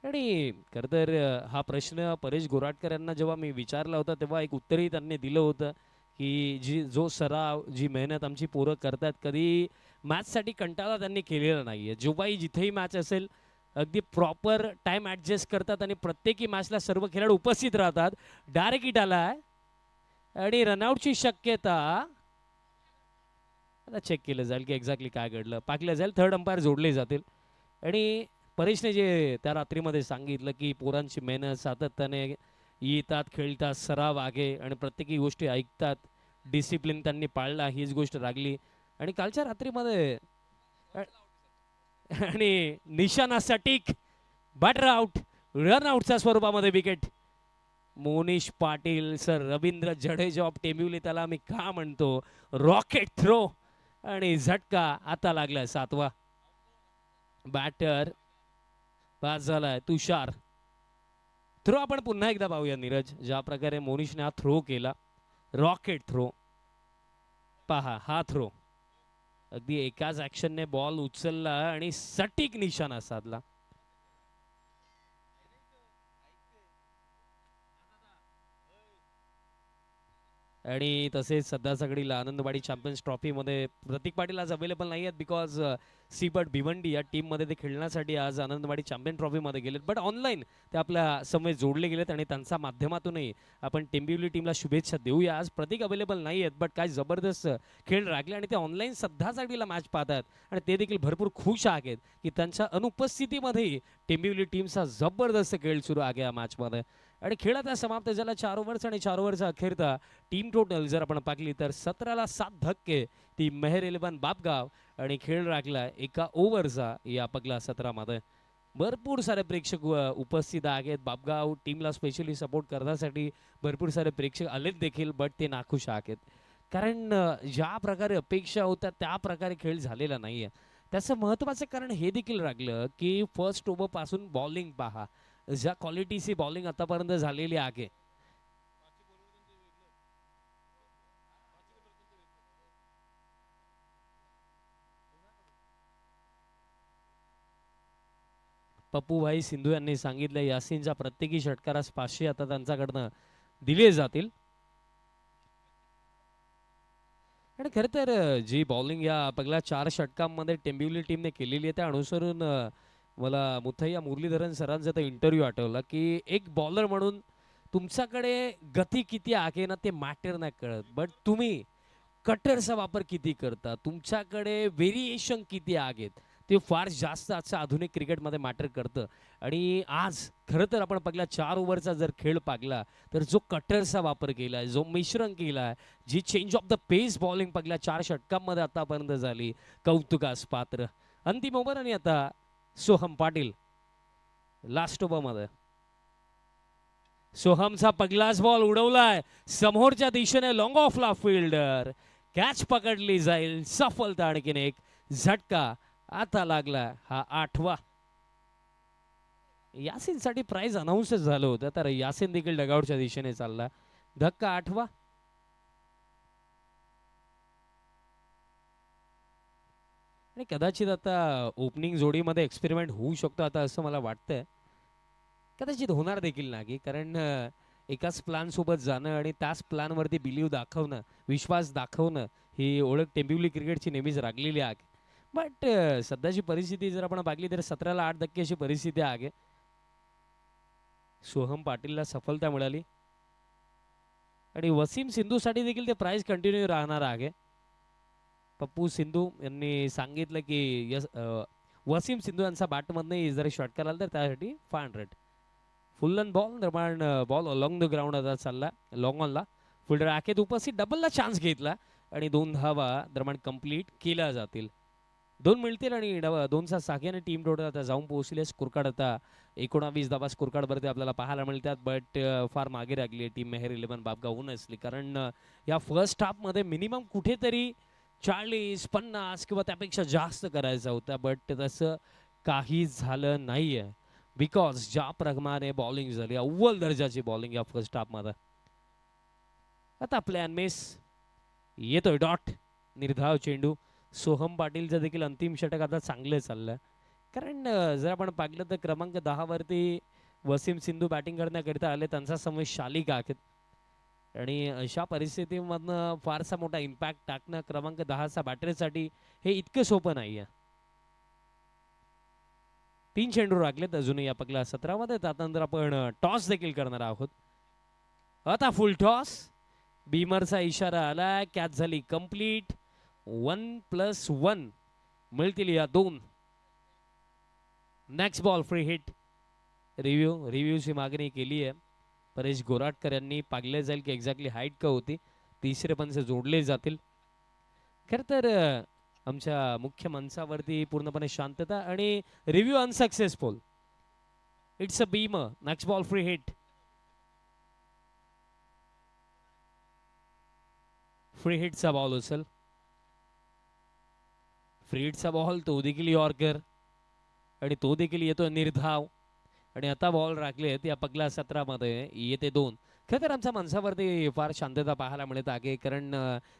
आणि खरं तर हा प्रश्न परेश गोराटकर यांना जेव्हा मी विचारला होता तेव्हा एक उत्तरही त्यांनी दिलं होतं की जो सराव, जी मेहनत आमची पोरं करतात, कधी मॅचसाठी कंटाळा त्यांनी केलेला नाहीये. जेव्हाही जिथेही मॅच असेल अगदी प्रॉपर टाइम ॲडजस्ट करतात आणि प्रत्येकी मॅचला सर्व खेळाडू उपस्थित राहतात. डायरेक्ट हिट आलाय आणि रनआउटची शक्यता. आता चेक केलं जाईल की एक्झॅक्टली काय घडलं, पाकलं जाईल, 3rd अंपायर जोडले जातील. आणि परेशने जे त्या रात्रीमध्ये सांगितलं की पोरांची मेहनत, सातत्याने येतात, खेळतात, सराव आहे आणि प्रत्येकी गोष्टी ऐकतात, डिसिप्लिन त्यांनी पाळला, हीच गोष्ट लागली. आणि कालच्या रात्रीमध्ये आणि निशाणा सटीक, बॅटर आउट, रन आउटच्या स्वरूपामध्ये wicket. Monish Patil sir, Ravindra Jadeja of Tembivli त्याला आम्ही का म्हणतो, रॉकेट थ्रो आणि झटका आता लागलाय 7वा. बॅटर पास झालाय थ्रो आपण पुन्हा एकदा पाहूया नीरज, ज्या प्रकारे मोनिशने हा थ्रो केला, रॉकेट थ्रो पहा, हा थ्रो अगदी एकाच ऍक्शनने बॉल उचलला आणि सटीक निशाणा साधला. आणि तसेच सध्याच्या घडीला आनंदवाडी चॅम्पियन्स ट्रॉफीमध्ये प्रतीक पाटील आज अवेलेबल नाही आहेत बिकॉज सीबट भिवंडी या टीममध्ये ते खेळण्यासाठी आज आनंदवाडी चॅम्पियन ट्रॉफीमध्ये गेलेत, बट ऑनलाईन ते आपल्या समय जोडले गेलेत आणि त्यांच्या माध्यमातूनही आपण टेंबिवली टीमला शुभेच्छा देऊया. आज प्रतीक अवेलेबल नाही आहेत, बट काय जबरदस्त खेळ राखले आणि ते ऑनलाईन सध्याच्या घडीला मॅच पाहतात आणि ते देखील भरपूर खुश आहेत की त्यांच्या अनुपस्थितीमध्ये टेंबिवली टीमचा जबरदस्त खेळ सुरू आहे या मॅचमध्ये. आणि खेळात समाप्त झाला 4 ओव्हर्स आणि 4 ओव्हरचा अखेरता टीम टोटल जर आपण पाहिली तर 17ला 7 धक्के ती मेहर 11 बापगाव आणि खेळ राखला एका ओव्हरचा या पगला 17मध्ये. भरपूर सारे प्रेक्षक उपस्थित आहेत बापगाव टीमला स्पेशली सपोर्ट करण्यासाठी. भरपूर सारे प्रेक्षक आलेत देखील, बट ते नाखुश आहेत कारण ज्या प्रकारे अपेक्षा होत्या त्या प्रकारे खेळ झालेला नाही आहे. त्याचं महत्त्वाचं कारण हे देखील राखलं की फर्स्ट ओव्हर पासून बॉलिंग पहा, ज्या क्वालिटीची बॉलिंग आतापर्यंत झालेली आहे. पप्पूभाई सिंधू यांनी सांगितलं यासीनच्या प्रत्येकी षटकारास 500 आता त्यांच्याकडनं दिले जातील. आणि खरं तर जी बॉलिंग या पहिल्या 4 षटकांमध्ये टेंबिवली टीमने केलेली आहे त्या अनुसरून मला मुथय्या मुरलीधरन सरांचा तो इंटरव्ह्यू आठवला की एक बॉलर म्हणून तुमच्याकडे गती किती आहे ना ते मॅटर नाही करत, बट तुम्ही कटरचा वापर किती करता, तुमच्याकडे व्हेरिएशन किती आहेत ते फार जास्त आजच्या आधुनिक क्रिकेटमध्ये मॅटर करतं. आणि आज खरं तर आपण पहिल्या 4 ओव्हरचा जर खेळ पाहिला तर जो कटरचा वापर केला आहे, जो मिश्रण केला आहे, जी change of the pace bowling पहिल्या 4 षटकांमध्ये आतापर्यंत झाली, कौतुकास पात्र. अंतिम ओव्हर आणि आता सोहम पाटील लास्ट ओव्हरमध्ये. सोहमचा पहिलाच बॉल उडवलाय समोरच्या दिशेने लॉंग ऑफला फिल्डर कॅच पकडली जाईल, सफलता आणखीन एक झटका आता लागला हा 8वा. यासीनसाठी प्राइज अनाऊन्स झालं होतं तर यासीन देखील डगआउटच्या दिशेने चालला. धक्का 8वा. आणि कदाचित आता ओपनिंग जोडीमध्ये एक्सपेरिमेंट होऊ शकतो आता असं मला वाटतंय. कदाचित होणार देखील नाही कारण एकाच प्लॅन सोबत जाणं आणि त्याच प्लॅनवरती बिलीव दाखवणं, विश्वास दाखवणं ही ओळख टेंबिवली क्रिकेटची नेहमीच राखलेली आहे. बट सध्याची परिस्थिती जर आपण पाहिली तर 17ला 8 धक्के अशी परिस्थिती आहे. सोहम पाटीलला सफलता मिळाली आणि वसीम सिंधूसाठी देखील ते प्राइज कंटिन्यू राहणार आहे. पप्पू सिंधू यांनी सांगितलं की वसीम सिंधू यांचा बॅटमधनं जर शॉटकार आला तर त्यासाठी 500. फुल अँड बॉल दरम्यान बॉल अलॉंग द ग्राउंड आता चालला लॉंग ऑनला. फिल्डर आखेत उपस्थित डबलला चान्स घेतला आणि 2 धावा दरम्यान कंप्लीट केल्या जातील. 2 मिळतील आणि 2चा साख्याने टीम टोटल आता जाऊन पोहोचली. स्कोरकार्ड आता 19 धावा स्कोरकार्डवरती आपल्याला पाहायला मिळतात, बट फार मागे लागली आहे टीम मेहर 11 बापगाव नसली कारण या फर्स्ट हाफमध्ये मिनिमम कुठेतरी 40-50 किंवा त्यापेक्षा जास्त करायचा होता, बट तसं काही झालं नाही आहे बिकॉज ज्या प्रमाणे बॉलिंग झाली अव्वल दर्जाची बॉलिंग या फर्स्ट हाफमध्ये. आता प्लॅन मिस येतोय डॉट निर्धाव चेंडू. सोहम पाटीलचं देखील अंतिम षटक आता चांगलं चाललं कारण जर आपण पाहिलं तर क्रमांक 10 वरती वसीम सिंधू बॅटिंग करण्याकरिता आले, त्यांचा समय शालिक आहेत आणि अशा परिस्थितीमधनं फारसा मोठा इम्पॅक्ट टाकणं क्रमांक 10चा बॅटरीसाठी हे इतकं सोपं नाही आहे. 3 चेंडू राखलेत अजूनही या पगला 17मध्ये. त्यानंतर आपण टॉस देखील करणार आहोत. आता फुल टॉस. बीमरचा इशारा आला, कॅच झाली कंप्लीट. 1+1 मिळतील या 2. Next ball free hit. रिव्ह्यूची मागणी केली आहे परेश गोराटकर यांनी. पागले जाईल की एक्झॅक्टली हाईट का होती. तिसरे पंच जोडले जातील. खरं तर आमच्या मुख्य मंचावरती पूर्णपणे शांतता आणि review unsuccessful. It's a beamer. Next ball free hit. Free हिटचा बॉल उचल. फ्री हिटचा बॉल तो देखील यॉर्कर आणि तो देखील येतो निर्धाव आणि आता बॉल राखलेत या पगला सत्रामध्ये येते 2. खरं तर आमच्या माणसावरती फार शांतता पाहायला मिळत आहे, कारण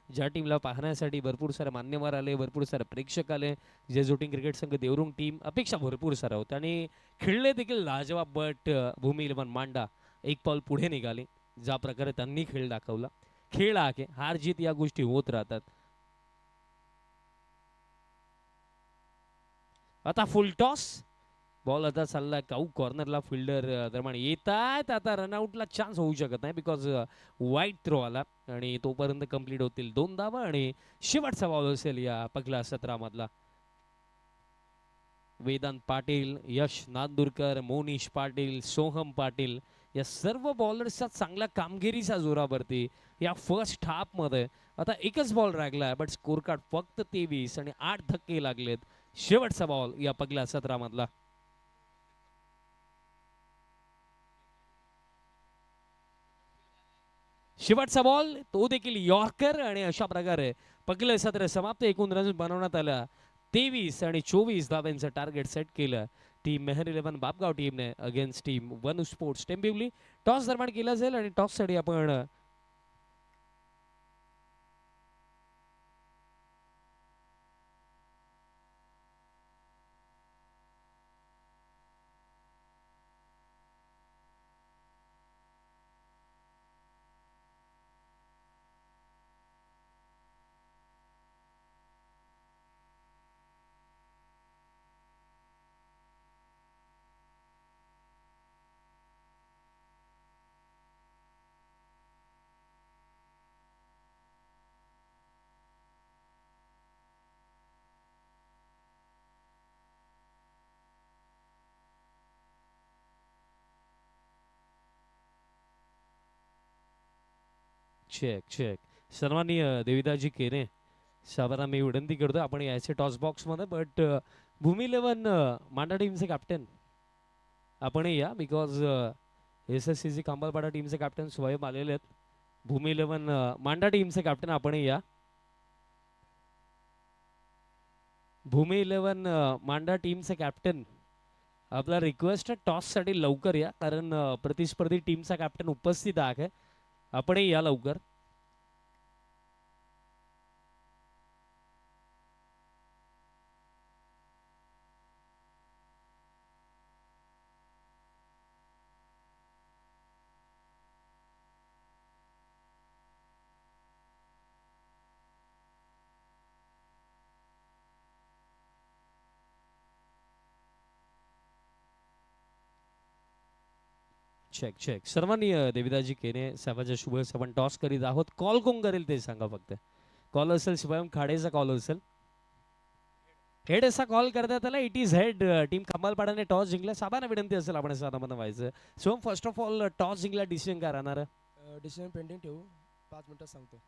ज्या टीमला पाहण्यासाठी भरपूर सारे मान्यवर आले, भरपूर सारे प्रेक्षक आले. जे जोटिंग क्रिकेट संघ देवरुंग टीम अपेक्षा भरपूर साऱ्या होत्या आणि खेळले देखील लाजवाब. बट भूमी 11 मांडा एक पाऊल पुढे निघाले. ज्या प्रकारे त्यांनी खेळ दाखवला, खेळ आहे, हार जीत या गोष्टी होत राहतात. आता फुल टॉस, बॉल आता चालला काऊ कॉर्नरला. फिल्डर दरम्यान येतात. आता रनआउटला चान्स होऊ शकत नाही, बिकॉज वाईट थ्रो आला आणि तोपर्यंत कंप्लीट होतील 2 धावा आणि शेवटचा बॉल असेल या पगला सत्रामधला. वेदांत पाटील, यश नांदुरकर, मोनिश पाटील, सोहम पाटील या सर्व बॉलर्सच्या चांगल्या कामगिरीच्या जोरावरती या फर्स्ट हाफ मध्ये आता एकच बॉल राहिला, बट स्कोर कार्ड फक्त 23 आणि 8 धक्के लागलेत. शेवटचा बॉल या पगला सत्रामधला. शेवटचा बॉल तो देखील यॉर्कर आणि अशा प्रकारे पगलं सत्र समाप्त. एकूण रन बनवण्यात आला 23 आणि 24 धाव्यांचं टार्गेट सेट केलं टीम मेहर 11 बापगाव टीमने against team one sports Tembivli. Toss दरम्यान केला जाईल आणि टॉस साठी आपण चेक चेक. सन्माननीय देविदाजी केरे साहेबांना मी विनंती करतो आपण यायचे टॉस बॉक्स मध्ये. बट भूमी 11 मांडा टीमचे कॅप्टन आपण या, बिकॉज SSCC खांबालपाडा टीमचे कॅप्टन स्वयं आलेले आहेत. भूमी 11 मांडा टीमचे कॅप्टन आपण या. भूमी 11 मांडा टीमचे कॅप्टन आपला रिक्वेस्ट आहे टॉस साठी लवकर या, कारण प्रतिस्पर्धी टीमचा कॅप्टन उपस्थित आहे. आपण या लवकर. Check check. सर्वांनी देविदाजी केने साहेबाच्या शुभेच्छा. आपण टॉस करीत आहोत. कॉल कोण करेल ते सांगा फक्त. कॉल असेल शिवाय खाडेचा कॉल असेल. हेड असा कॉल करण्यात आला. It is head. टीम खंबालपाडाने टॉस जिंकला. साहेबांना विनंती असेल आपण साधारण व्हायचं. So first of all toss जिंकला, डिसिजन काय राहणार? डिसिजन पेंडिंग ठेवू, 5 मिनिटात सांगतो.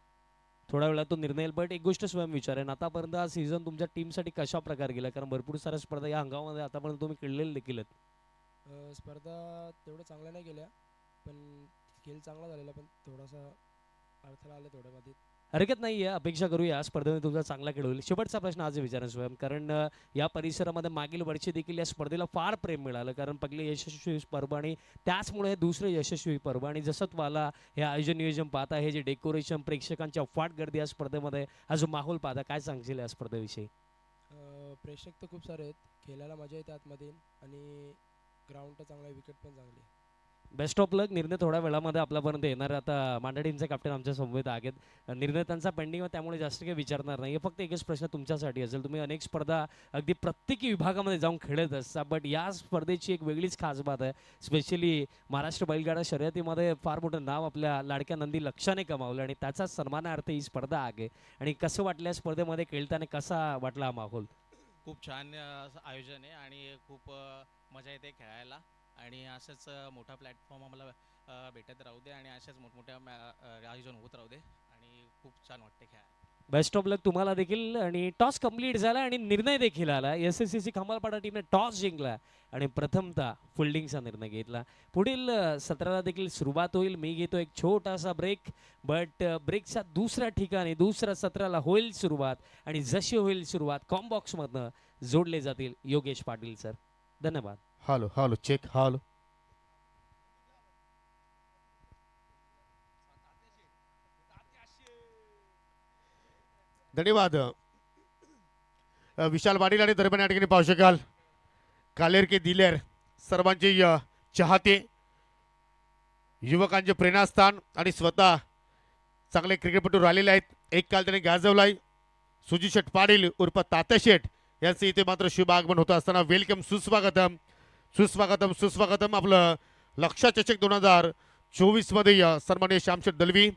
थोड्या वेळात तो निर्णय येईल. बट एक गोष्ट स्वयं विचारेन, आतापर्यंत हा सीझन तुमच्या टीमसाठी कशा प्रकारे गेला? कारण भरपूर साऱ्या स्पर्धा या हंगामामध्ये आतापर्यंत तुम्ही खेळलेले देखील आहेत. स्पर्धा तेवढं चांगल्या नाही गेल्या, पण खेळ चांगला झालेला, पण थोडासा अडथळा आला थोड्यामध्ये. हरकत नाही आहे, अपेक्षा करूया या स्पर्धेमध्ये तुमचा चांगला खेळ होईल. शेवटचा प्रश्न आज विचारेन स्वयं, कारण या परिसरामध्ये मागील वर्षी देखील या स्पर्धेला फार प्रेम मिळालं, कारण पहिले यशस्वी पर्व आणि त्याचमुळे दुसरे यशस्वी पर्व. आणि जसं तुम्हाला हे आयोजन नियोजन पाहता, हे जे डेकोरेशन, प्रेक्षकांची अफाट गर्दी या स्पर्धेमध्ये, हा जो माहोल पाहता, काय सांगशील या स्पर्धेविषयी? प्रेक्षक तर खूप सारे आहेत, खेळायला मजा येते आतमध्ये आणि ग्राउंड तर चांगला आहे, विकेट पण चांगली. बेस्ट ऑफ लक. निर्णय थोड्या वेळामध्ये आपल्यापर्यंत येणार. आता मांडा टीमचे कॅप्टन आमच्या समवेत आहेत. निर्णय त्यांचा पेंडिंग आहे, त्यामुळे जास्त काही विचारणार नाही. फक्त एकच प्रश्न तुमच्यासाठी असेल. तुम्ही अनेक स्पर्धा अगदी प्रत्येकी विभागामध्ये जाऊन खेळत असता, बट या स्पर्धेची एक वेगळीच खास बात आहे. स्पेशली महाराष्ट्र बैलगाडा शर्यतीमध्ये फार मोठं नाव आपल्या लाडक्या नंदी लक्षाने कमावलं आणि त्याचा सन्मानार्थ ही स्पर्धा आहे. आणि कसं वाटलं या स्पर्धेमध्ये खेळताना, कसा वाटला हा माहोल? खूप छान आयोजन आहे आणि खूप मजा येते खेळायला. आणि असंच मोठा प्लॅटफॉर्म आम्हाला भेटत राहू दे आणि अशाच मोठमोठ्या आयोजन होत राहू दे आणि खूप छान वाटते खेळायला. बेस्ट ऑफ लक तुम्हाला देखील. आणि टॉस कंप्लीट झाला आणि निर्णय देखील आला. SSCC खंबालपाडा टीमने टॉस जिंकला आणि प्रथमतः फिल्डिंगचा निर्णय घेतला. पुढील सत्राला देखील सुरुवात होईल. मी घेतो एक छोटासा ब्रेक, बट ब्रेकच्या दुसऱ्या ठिकाणी दुसऱ्या सत्राला होईल सुरुवात. आणि जशी होईल सुरुवात, कॉम्बॉक्समधनं जोडले जातील योगेश पाटील सर. धन्यवाद. Hello hello check. हॅलो धन्यवाद. विशाल पाटील आणि दरम्यान या ठिकाणी पाहू शकाल कालेर के दिलेर सर्वांचे चाहते, युवकांचे प्रेरणास्थान आणि स्वतः चांगले क्रिकेटपटू राहिलेले आहेत. एक काल त्याने गाजवलाय. सुजित शेठ पाटील उर्फ तात्या शेठ यांचे इथे मात्र शुभ आगमन होत असताना वेलकम, सुस्वागतम सुस्वागतम सुस्वागतम. आपलं लक्षा चषक 2024 मध्ये सन्माननीय श्यामशेठ दलवी,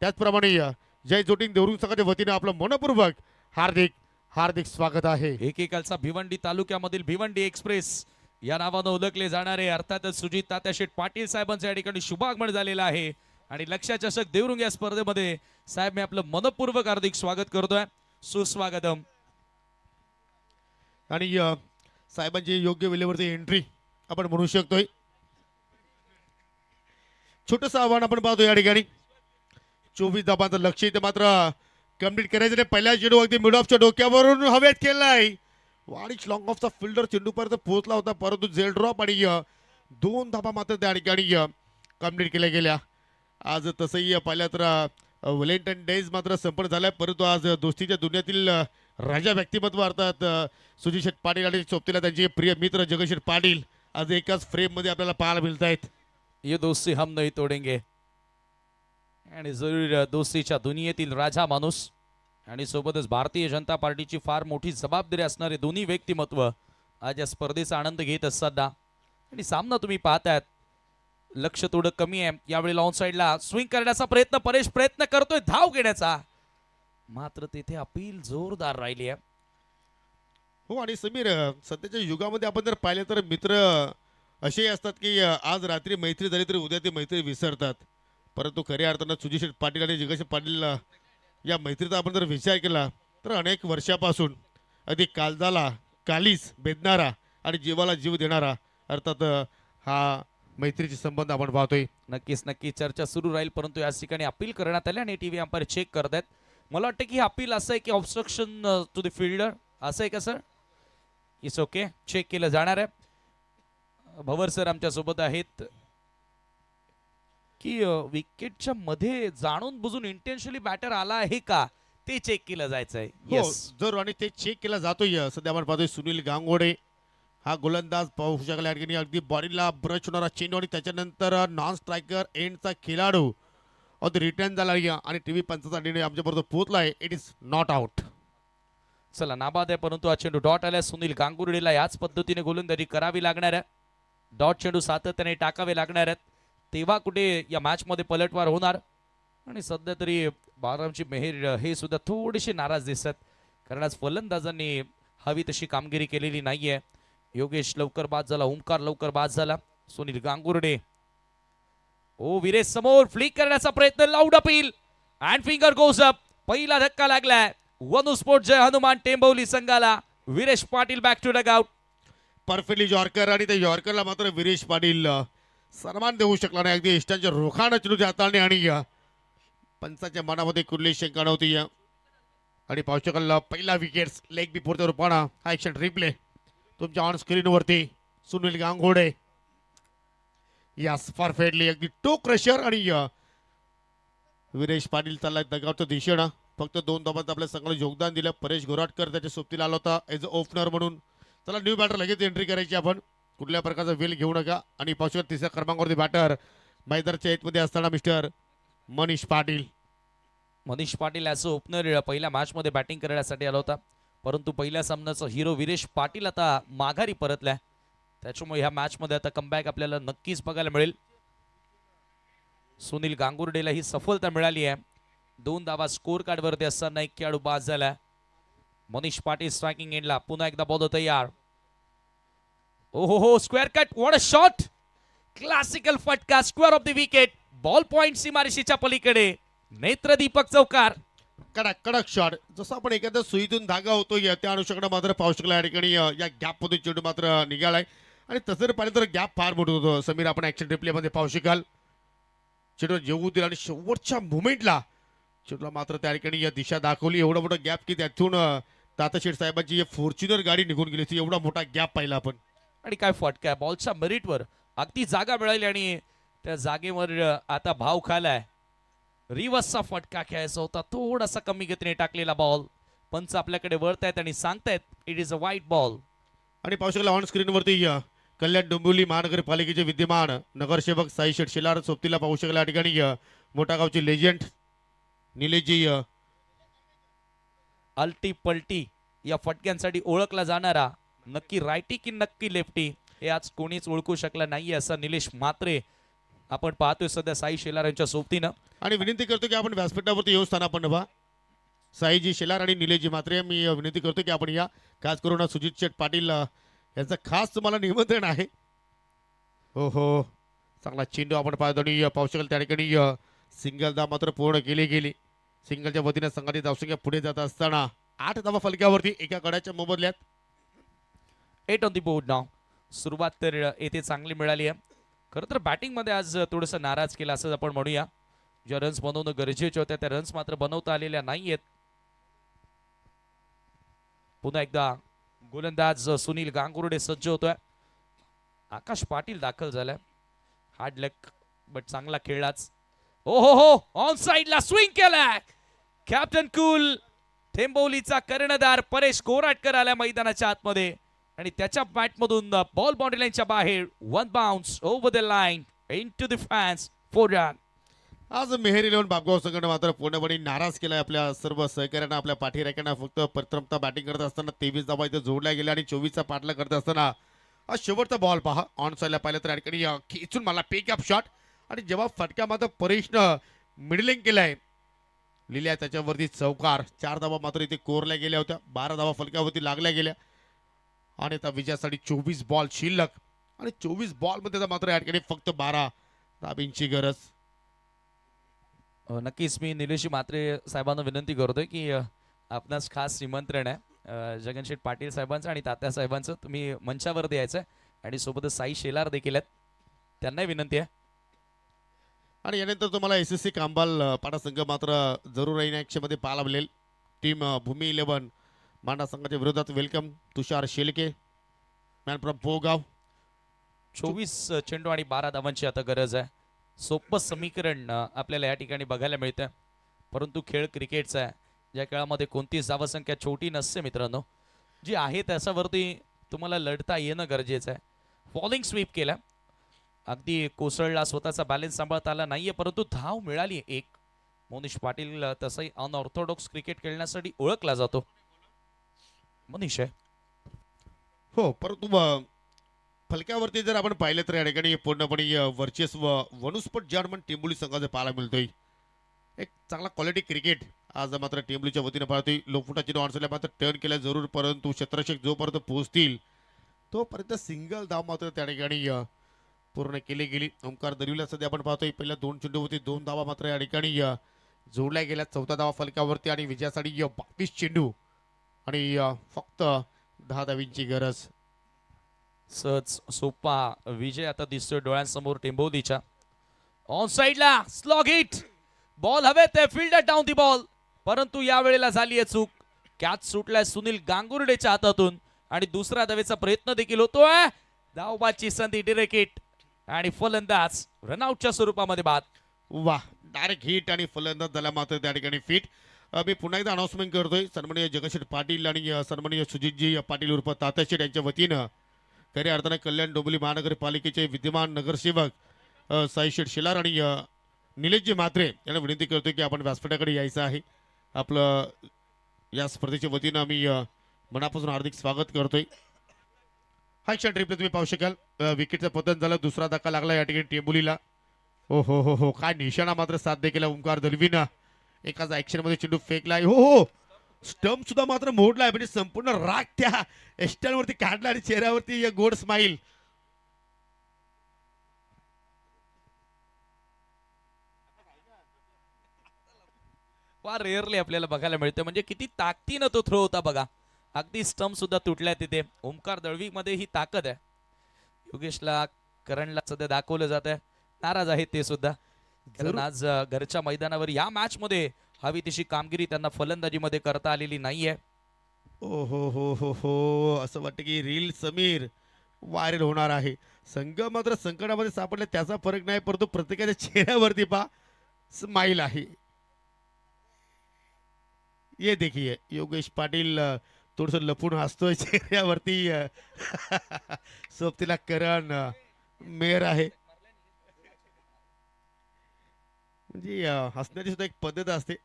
त्याचप्रमाणे जय जोटिंग देवरुंग संघाच्या वतीने आपलं मनपूर्वक हार्दिक हार्दिक स्वागत आहे. एकेकालचा भिवंडी तालुक्यामधील भिवंडी एक्सप्रेस या नावानं ओळखले जाणारे अर्थातच सुजित तात्याशेठ पाटील साहेबांच्या या ठिकाणी शुभागमन झालेलं आहे आणि लक्षा चषक देवरुंग या स्पर्धेमध्ये साहेब मी आपलं मनपूर्वक हार्दिक स्वागत करतोय. सुस्वागतम. आणि साहेबांची योग्य वेळेवरती एंट्री आपण म्हणू शकतोय. छोटस आव्हान आपण पाहतो या ठिकाणी. 24 धाबांचं लक्ष इथे मात्र कंप्लीट करायचं नाही. पहिल्या चेंडू अगदी मिड ऑफच्या डोक्यावरून हवेत केलाय. वाडिश लॉंग ऑफचा फिल्डर चेंडूपर्यंत पोहोचला होता, परंतु झेल ड्रॉप आणि 2 धाबा मात्र त्या ठिकाणी कंप्लीट केल्या गेल्या. आज तसंही पाहिलं तर व्हॅलेंटाईन डेज मात्र संपन्न झालाय, परंतु आज दोस्तीच्या दुनियातील राजा व्यक्तिमत्व अर्थात सुजित शेठ पाटील आणि सोबतीला त्यांचे प्रिय मित्र जगदीश पाटील आज एकाच फ्रेम मध्ये आपल्याला पाहायला मिळत आहेत. ये दोस्ती हम नहीं तोडेंगे आणि जरूर दोस्तीच्या दुनियेतील राजा माणूस आणि सोबतच भारतीय जनता पार्टीची फार मोठी जबाबदारी असणारे दोन्ही व्यक्तिमत्व आज या स्पर्धेचा आनंद घेत असताना आणि सामना तुम्ही पाहतायत. लक्ष थोडं कमी आहे यावेळी. लॉन साईडला स्विंग करण्याचा प्रयत्न, परेश प्रयत्न करतोय धाव घेण्याचा, मात्र तेथे अपील जोरदार राहिली आहे. हो आणि समीर, सध्याच्या युगामध्ये आपण जर पाहिलं तर मित्र असेही असतात की आज रात्री मैत्री झाली तरी उद्या ती मैत्री विसरतात, परंतु खऱ्या अर्थानं सुजित शेठ पाटील आणि जगदीश पाटील या मैत्रीचा आपण जर विचार केला तर अनेक वर्षापासून अगदी काळजाला कालीस बेदणारा आणि जीवाला जीव देणारा अर्थात हा मैत्रीचे संबंध आपण पाहतोय. नक्कीच नक्की चर्चा सुरू राहील, परंतु या ठिकाणी अपील करण्यात आले आणि टीव्ही अंपायर चेक करत आहेत. मला वाटतं की अपील असं आहे की ऑब्स्ट्रक्शन टू द फिल्डर असं आहे का सर? इट्स ओके, चेक केलं जाणार आहे. भवर सर आमच्या सोबत आहेत की विकेटच्या मध्ये जाणून बुजून इंटेन्शनली बॅटर आला आहे का ते चेक केलं जायचं आहे. हो येस, जर आणि ते चेक केला जातोय. सध्या आपण पाहतोय सुनील गांगोडे हा गोलंदाज पाहू शकला ठिकाणी अगदी बॉडीला ब्रश होणारा चेंडू आणि त्याच्यानंतर नॉन स्ट्रायकर एंडचा खेळाडू अगदी रिटर्न झाला आणि टीव्ही पंचाचा निर्णय आमच्यापर्यंत पोहोचलाय. It is not out. चला नाबाद आहे परंतु हा चेंडू डॉट आला. सुनील गांगुर्डेला याच पद्धतीने गोलंदाजी करावी लागणार आहे. डॉट चेंडू सातत्याने टाकावे लागणार आहेत, तेव्हा कुठे या मॅच मध्ये पलटवार होणार. आणि सध्या तरी बारामची मेहर हे सुद्धा थोडेसे नाराज दिसतात कारण आज फलंदाजांनी हवी तशी कामगिरी केलेली नाहीये. योगेश लवकर बाद झाला, ओमकार लवकर बाद झाला. सुनील गांगुर्डे ओ विरेश समोर फ्लिक करण्याचा प्रयत्न, loud appeal and finger goes up. पहिला धक्का लागलाय वनुस्फोट जय हनुमान टेंबवली संघाला. Viresh Patil back to dugout. Perfectly yorker आणि त्या यॉर्करला मात्र विरेश पाटील सन्मान देऊ शकला नाही. अगदी इष्टांच्या रोखानं चेंडू हाताळणे आणि पंचाच्या मनामध्ये कुठली शंका नव्हती. आणि पाहू शकाल पहिला विकेट्स लेग बिफोरच्या रूपानं हा एक्शन रिप्ले तुमच्या ऑन स्क्रीनवरती. सुनील गांगोडे यास परफेक्टली अगदी टो क्रशर आणि विरेश पाटील चाललाय दगावच्या दिशेनं. फक्त 2 धावांचं आपल्या संघाला योगदान दिलं. परेश गोराटकर त्याच्या सोबतीला आला होता एज अ ओपनर म्हणून. चला न्यू बॅटर लगेच एंट्री करायची आपण, कुठल्या प्रकारचा वेल घेऊ नका. आणि पाहू शकता 3ऱ्या क्रमांकावरती बॅटर मैदानाच्या एतमध्ये असताना mister Manish Patil. Manish Patil as a opener पहिल्या मॅच मध्ये बॅटिंग करण्यासाठी आला होता, परंतु पहिल्या सामन्याचा हिरो विरेश पाटील आता माघारी परतलाय. त्याच्यामुळे ह्या मॅच मध्ये आता कमबॅक आपल्याला नक्कीच बघायला मिळेल. सुनील गांगुर्डेला ही सफलता मिळाली आहे. 2 धावा स्कोर कार्ड वरती असताना एक खेळाडू बाद झाला. मनीष पाटील स्ट्रायकिंग एंडला पुन्हा एकदा बॉल तयार. ओहो हो, square cut, what a shot. Classical फटका, square of the wicket. Ball point सीमारेषेच्या पलीकडे. नेत्रदीपक चौकार. कडक कडक शॉट. जसं आपण एखाद्या सुईतून धागा होतो त्या अनुषंगाने मात्र पाहू शकला या ठिकाणी या गॅप मधून चेंडू मात्र निघालाय. आणि तसं जर पाहिलं तर गॅप फार मोठं होतं. समीर, आपण ऍक्शन रिप्ले मध्ये पाहू शकाल चेंडू येऊ दिला आणि शेवटच्या मुमेंटला चेंडूला मात्र त्या ठिकाणी या दिशा दाखवली. एवढा मोठा गॅप की त्यातून ताताशेठ साहेबांची फॉर्च्युनर गाडी निघून गेली होती. एवढा मोठा गॅप पाहिला आपण. आणि काय फटका, बॉलच्या मेरिटवर अगदी जागा मिळाली आणि त्या जागेवर आता भाव खालाय. रिव्हर्सचा फटका खेळायचा होता, थोडासा कमी गतीने टाकलेला बॉल. पंच आपल्याकडे वळत आहेत आणि सांगतायत it is a white ball. आणि पाहू शकला ऑन स्क्रीनवरती कल्याण डोंबिवली महानगरपालिकेचे विद्यमान नगरसेवक साई शेठ शेलार सोबतीला पाहू शकला या ठिकाणी मोठा गावची लेजंड निलेशजी अल्टी पलटी या फटक्यांसाठी ओळखला जाणारा नक्की रायटी की नक्की लेफ्टी हे आज कोणीच ओळखू शकला नाहीये असा निलेश म्हात्रे आपण पाहतोय सध्या साई शेलार यांच्या सोबतीनं. आणि विनंती करतो की आपण व्यासपीठावरती येऊ स्थान आपण बा साईजी शेलार आणि निलेशजी मात्रे मी विनंती करतो की आपण या खास करून सुजित शेठ पाटील यांचं खास तुम्हाला निमंत्रण आहे. हो हो चांगला चेंडू आपण पाहतो आणि पाहू शकाल त्या ठिकाणी सिंगल धाव मात्र पूर्ण केली गेली. सिंगलच्या वतीने संघाची धावसंख्या पुढे जात असताना 8 धावा फलकावरती एका गड्याच्या मोबदल्यात 8 ऑन दी बोर्ड नाव. सुरुवात तर येथे चांगली मिळाली आहे. खरं तर बॅटिंगमध्ये आज थोडंसं नाराज केलं असं आपण म्हणूया. ज्या रन्स बनवणं गरजेच्या होत्या त्या रन्स मात्र बनवता आलेल्या नाहीयेत. पुन्हा एकदा गोलंदाज सुनील गांगुर्डे सज्ज होतोय. आकाश पाटील दाखल झालाय. हार्ड लक बट चांगला खेळलाच. ओ हो ऑन साइडला स्विंग केलाय. कॅप्टन कूल थेंबोलीचा कर्णधार परेश कोराटकर आला मैदानाच्या आतमध्ये आणि त्याच्या बॅटमधून बॉल बाउंड्री लाईनच्या बाहेर one bounce over the line into the fans 4 run. आज मेहर इलेव्हन बापगाव संघाने मात्र पूर्णपणे नाराज केलाय आपल्या सर्व सहकार्यांना आपल्या पाठीराख्यांना. फक्त प्रथमता बॅटिंग करत असताना 23 धावा इथे जोडल्या गेल्या आणि 24चा पाठला करत असताना आज शेवटचा बॉल पहा ऑन साईडला पाहिलं तर ठिकाणी खेचून मला पिकअप शॉट आणि जेव्हा फटका मात्र परेशनं मिडलिंग केलाय लिहिल्या त्याच्यावरती चौकार. 4 धावा मात्र इथे कोरल्या गेल्या होत्या. 12 धावा फलकावरती लागल्या गेल्या आणि आता विजयासाठी 24 बॉल शिल्लक आणि 24 बॉल मध्ये मात्र या ठिकाणी फक्त 12 धाबींची गरज. नक्कीच मी निलेश म्हात्रे साहेबांना विनंती करतोय की आपणास खास निमंत्रण आहे जगनशेठ पाटील साहेबांचं आणि तात्या साहेबांचं. तुम्ही मंचावर द्यायचं आणि सोबतच साई शेलार देखील आहेत त्यांनाही विनंती आहे. आणि यानंतर तुम्हाला SSC कांबाल पाडा संघ मात्र जरूर या मध्ये पाहायला मिळेल. टीम भूमी 11 मांडा संघाच्या विरोधात welcome Tushar Shelke man from Pogaon. 24 चेंडू आणि 12 धावांची आता गरज आहे. सोपं समीकरण आपल्याला या ठिकाणी बघायला मिळतं परंतु खेळ क्रिकेटचा आहे. ज्या खेळामध्ये कोणतीच धावसंख्या छोटी नसते मित्रांनो. जी आहे त्याच्यावरती तुम्हाला लढता येणं गरजेचं आहे. फॉलिंग स्वीप केला अगदी कोसळला स्वतःचा बॅलन्स सांभाळता आला नाहीये परंतु धाव मिळाली एक. मोनिश पाटील तसंही अनऑर्थोडॉक्स क्रिकेट खेळण्यासाठी ओळखला जातो. मनीष आहे हो परंतु फलकावरती जर आपण पाहिलं तर या ठिकाणी पूर्णपणे वर्चस्व वनुस्पट जर्मन टेंबुली संघाचं पाहायला मिळतोय. एक चांगला क्वालिटी क्रिकेट आज मात्र टेंबुलीच्या वतीने पाहतोय. लोकफुटाची ऑनसला मात्र टर्न केला जरूर परंतु क्षेत्ररक्षक जोपर्यंत पोहोचतील तोपर्यंत सिंगल धाव मात्र त्या ठिकाणी पूर्ण केली गेली. ओंकार दरिवला सध्या आपण पाहतोय पहिल्या 2 चेंडूवरती 2 धावा मात्र या ठिकाणी जोडल्या गेल्या. 4था धावा फलकावरती आणि विजयासाठी 22 चेंडू आणि फक्त 10 धावींची गरज. सहज सोपा विजय आता दिसतोय डोळ्यांसमोर टेंबोलीच्या. ऑन साइडला स्लॉग हिट बॉल हवेत फील्डर डाऊन दी बॉल परंतु या वेळेला झाली आहे चूक. कॅच सुटलाय सुनील गांगुर्डेच्या हातातून आणि दुसरा धावेचा प्रयत्न देखील होतोय. धावबाची संधी डिरेक्ट हिट आणि फलंदाज रनआउटच्या स्वरूपामध्ये बाद. वा डायरेक्ट हिट आणि फलंदाज झाला मात्र त्या ठिकाणी फिट. मी पुन्हा एकदा अनाउन्समेंट करतोय सन्माननीय जगनशेठ पाटील आणि सन्माननीय सुजितजी पाटील उर्फ तात्याशेठ यांच्या वतीनं खऱ्या अर्थाने कल्याण डोंबिवली महानगरपालिकेचे विद्यमान नगरसेवक साई शेठ शेलार आणि निलेशजी म्हात्रे यांना विनंती करतोय की आपण व्यासपीठाकडे यायचं आहे. आपलं या स्पर्धेच्या वतीनं आम्ही मनापासून हार्दिक स्वागत करतोय. हा क्षण ट्रिपला तुम्ही पाहू शकाल विकेटचं पतन झालं. दुसरा धक्का लागला या ठिकाणी टेंबुलीला. हो हो हो हो काय निशाणा मात्र साध्य केला ओंकार दलवीनं. एकाच ऍक्शन मध्ये चेंडू फेकलाय. हो हो स्टंप सुद्धा मात्र मोडलाय म्हणजे संपूर्ण राग त्या एस्टलवरती काढला आणि चेहऱ्यावरती एक गोड स्माईल. फार रेअरली आपल्याला बघायला मिळतं म्हणजे किती ताकदीनं तो थ्रो होता बघा. अगदी स्टंप सुद्धा तुटलाय तिथे. ओंकार दळवी मध्ये ही ताकद आहे. योगेशला करणला सध्या दाखवलं जात आहे. नाराज आहेत ते सुद्धा कारण आज घरच्या मैदानावर या मॅच मध्ये हवी तशी कामगिरी त्यांना फलंदाजीमध्ये करता आलेली नाहीये. ओ हो हो हो हो असं वाटतं की रील समीर व्हायरल होणार आहे. संघ मात्र संकटामध्ये सापडले त्याचा फरक नाही परंतु प्रत्येकाच्या चेहऱ्यावरती पा स्माईल आहे. ये देखिए योगेश पाटील थोडस लपून हसतोय चेहऱ्यावरती सोबतीला करण मेयर आहे. म्हणजे हसण्याची सुद्धा एक पद्धत असते.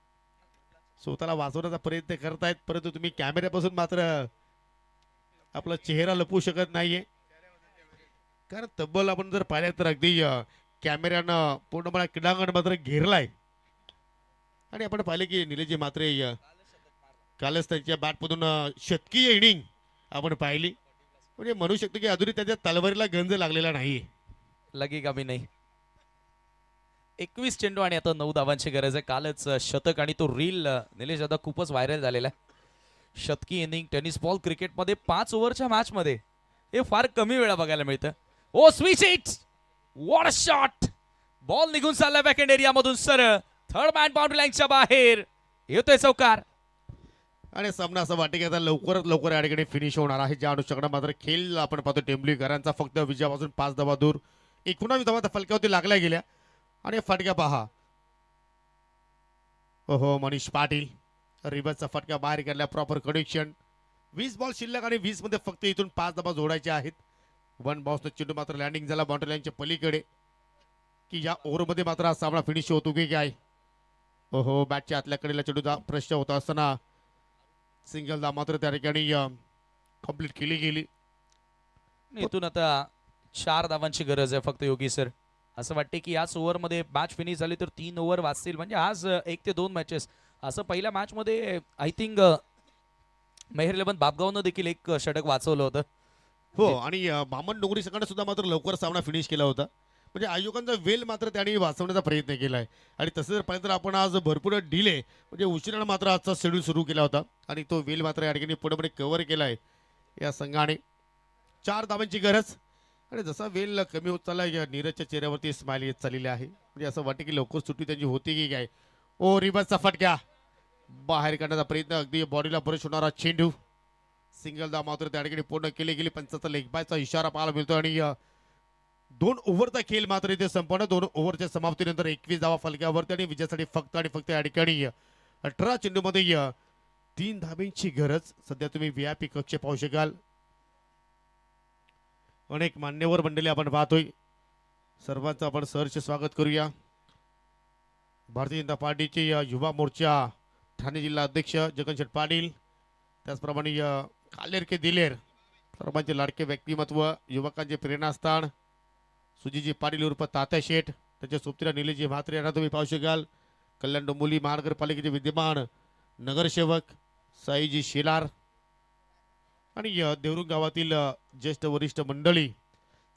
स्वतःला वाचवण्याचा प्रयत्न करतायत परंतु तुम्ही कॅमेऱ्यापासून मात्र आपला चेहरा लपवू शकत नाहीये. कारण तब्बल आपण जर पाहिलं तर अगदी कॅमेऱ्यानं पूर्णपणे क्रीडांगण मात्र घेरलाय. आणि आपण पाहिले की निलेशजी मात्रे कालच त्यांच्या बॅटमधून शतकीय इनिंग आपण पाहिली. म्हणजे म्हणू शकतो की अजूनही त्याच्या तलवारीला गंज लागलेला नाही. लगेगा भी नाही. 21 चेंडू आणि आता 9 धावांची गरज आहे. कालच शतक आणि तो रील निलेश दादा खूपच व्हायरल झालेला आहे. शतकी इनिंग टेनिस बॉल क्रिकेटमध्ये 5 ओव्हरच्या मॅच मध्ये हे फार कमी वेळा बघायला मिळतं. Oh switch it, what a shot. Ball निघून चालला बॅक एंड एरियामधून सरळ थर्ड मॅन बाउंड्री लाईनच्या बाहेर येतोय चौकार. आणि सामना असं वाटतं की आता लवकरात लवकर या ठिकाणी फिनिश होणार आहे. ज्या अनुषंगाने मात्र खेळ आपण पाहतो टेंबलीकरांचा फक्त विजयापासून 5 धावा दूर. 19 धावा फलकावरती लागल्या गेल्या. आणि फटका पहा, ओहो मनीष पाटील रिबनचा फटका बाहेर काढला. Proper connection. 20 बॉल शिल्लक आणि 20 मध्ये फक्त इथून 5 धावा जोडायच्या आहेत. 1 बॉल्सनं चेंडू मात्र लँडिंग झाला बाउंड्री लाईनच्या पलीकडे. की या ओव्हरमध्ये मात्र हा सामना फिनिश होतो की काय. ओहो बॅटच्या आतल्या कडेला चेंडूचा प्रश्न होता असताना सिंगल दा मात्र त्या ठिकाणी कंप्लीट केली गेली. इथून आता 4 धावांची गरज आहे फक्त योगी सर. असं वाटते की याच ओव्हरमध्ये मॅच फिनिश झाली तर 3 ओव्हर वाचतील. म्हणजे आज 1 ते 2 मॅचेस. असं पहिल्या मॅच मध्ये आय थिंक मेहर 11 बापगावनं देखील एक षटक वाचवलं होतं. हो आणि बामण डोंगरी संघाने सुद्धा मात्र लवकर सामना फिनिश केला होता. म्हणजे आयोगांचा वेल मात्र त्यांनी वाचवण्याचा प्रयत्न केला आहे. आणि तसं जर पाहिलं तर आपण आज भरपूर डिले म्हणजे उशिरानं मात्र आजचा शेड्यूल सुरू केला होता. आणि तो वेल मात्र या ठिकाणी पूर्णपणे कव्हर केला आहे या संघाने. 4 धावांची गरज. आणि जसा वेल कमी होत चालला या नीरजच्या चेहऱ्यावरती स्माइल येत चाललेली आहे. म्हणजे असं वाटतं की लवकर सुट्टी त्यांची होती की काय. ओ रिबनचा फटका बाहेर काढण्याचा प्रयत्न. अगदी बॉडीला ब्रश होणारा चेंडू. सिंगल धाव मात्र त्या ठिकाणी पूर्ण केली गेली. पंचाचा लेग बायचा इशारा पाहायला मिळतो. आणि 2 ओव्हरचा खेळ मात्र इथे संपवणं. 2 ओव्हरच्या समाप्तीनंतर 21 धावा फलकावरती. आणि विजयासाठी फक्त आणि फक्त या ठिकाणी 18 चेंडूमध्ये 3 धाब्यांची गरज. सध्या तुम्ही VIP कक्ष पाहू शकाल. अनेक मान्यवर मंडळी आपण पाहतोय. सर्वांचं आपण सहर्ष स्वागत करूया. भारतीय जनता पार्टीचे युवा मोर्चा ठाणे जिल्हा अध्यक्ष जगनशेठ पाटील. त्याचप्रमाणे कालेर दिलेर सर्वांचे लाडके व्यक्तिमत्व, युवकांचे प्रेरणास्थान सुजीजी पाटील उर्फ तात्या शेठ. त्याच्या सोबतीला निलेशजी म्हात्रे यांना तुम्ही पाहू शकाल. कल्याण डोंबिवली महानगरपालिकेचे विद्यमान नगरसेवक साईजी शेलार. आणि देवरुख गावातील ज्येष्ठ वरिष्ठ मंडळी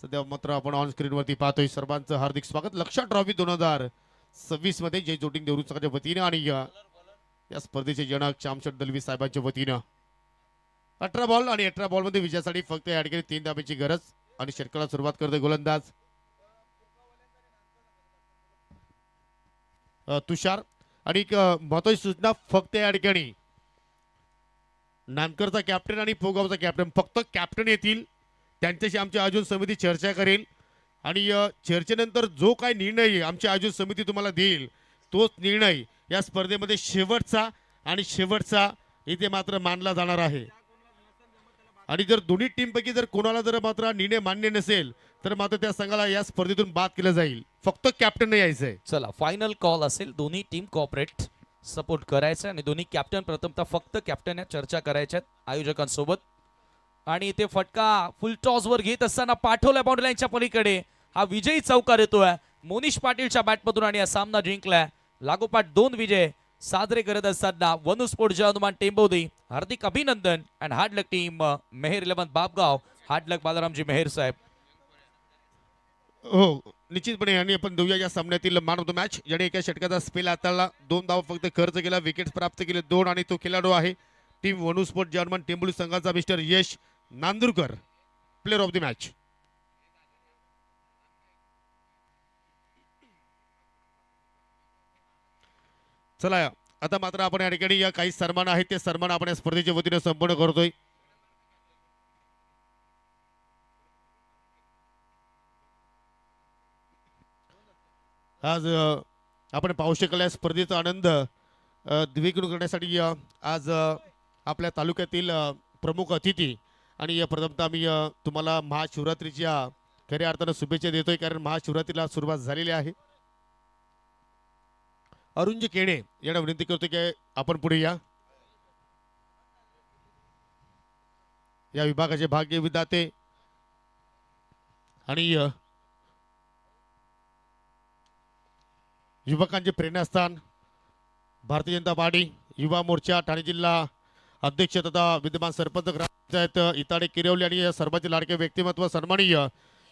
सध्या मात्र आपण ऑन स्क्रीनवरती पाहतोय. सर्वांचं हार्दिक स्वागत. लक्षात ट्रॉफी 2026 मध्ये जय जोटिंग देवरुख संघाच्या वतीनं आणि या स्पर्धेचे जनक श्यामशेठ दलवी साहेबांच्या वतीनं 18 बॉल आणि 18 बॉल मध्ये विजयासाठी फक्त या ठिकाणी 3 धाब्यांची गरज. आणि षटकाला सुरुवात करतोय गोलंदाज तुषार. आणि एक महत्वाची सूचना फक्त या ठिकाणी नानकरचा कॅप्टन आणि पोगावचा कॅप्टन फक्त कॅप्टन येतील. त्यांच्याशी आमची आयोजन समिती चर्चा करेल. आणि चर्चेनंतर जो काय निर्णय आमची आयोजन समिती तुम्हाला देईल तोच निर्णय या स्पर्धेमध्ये शेवटचा इथे मात्र मानला जाणार आहे. आणि जर दोन्ही टीमपैकी जर कोणाला जर मात्र निर्णय मान्य नसेल तर मात्र त्या संघाला या स्पर्धेतून बाद केलं जाईल. फक्त कॅप्टन यायचंय. चला फायनल कॉल असेल. दोन्ही टीम कॉपरेट सपोर्ट करायचं आणि दोन्ही कॅप्टन प्रथमतः फक्त कॅप्टन या चर्चा करायच्यात आयोजकांसोबत. आणि इथे फटका फुल टॉस वर घेत असताना पाठवल्या बाउंड्री लाईनच्या पलीकडे हा विजयी चौकार येतोय मोनिश पाटीलच्या बॅटमधून. आणि हा सामना जिंकलाय. लागोपाठ 2 विजय साजरे करत असताना वनुस्पोर्ट हनुमान टेंबोदी हार्दिक अभिनंदन. And hard luck team Mehar 11 Bapgaon. Hard luck बालारामजी मेहर साहेब. हो निश्चितपणे. आणि आपण देऊया या सामन्यातील मॅन ऑफ द मॅच ज्याने एका षटकाचा स्पेल हाताळला. 2 धावा फक्त खर्च केला. विकेट प्राप्त केले 2. आणि तो खेळाडू आहे टीम वनुस्पोर्ट जर्मन टेंबोली संघाचा mister Yash Nandurkar. Player of the match. चला आता मात्र आपण या ठिकाणी या काही सन्मान आहेत ते सन्मान आपण या स्पर्धेच्या वतीने संपन्न करतोय. आज आपण पाहू शकाल या स्पर्धेचा आनंद द्विगुण करण्यासाठी आज आपल्या तालुक्यातील प्रमुख अतिथी आणि प्रथमतः मी तुम्हाला महाशिवरात्रीच्या खऱ्या अर्थानं शुभेच्छा देतोय, कारण महाशिवरात्रीला सुरुवात झालेली आहे. अरुणजी केणे यांना विनंती करतो की आपण पुढे या. या विभागाचे भाग्य विधाते आणि युवकांचे प्रेरणास्थान भारतीय जनता पार्टी युवा मोर्चा ठाणे जिल्हा अध्यक्ष तथा विद्यमान सरपंच ग्रामपंचायत इताडे किरवली आणि या सर्वांचे लाडके व्यक्तिमत्व सन्माननीय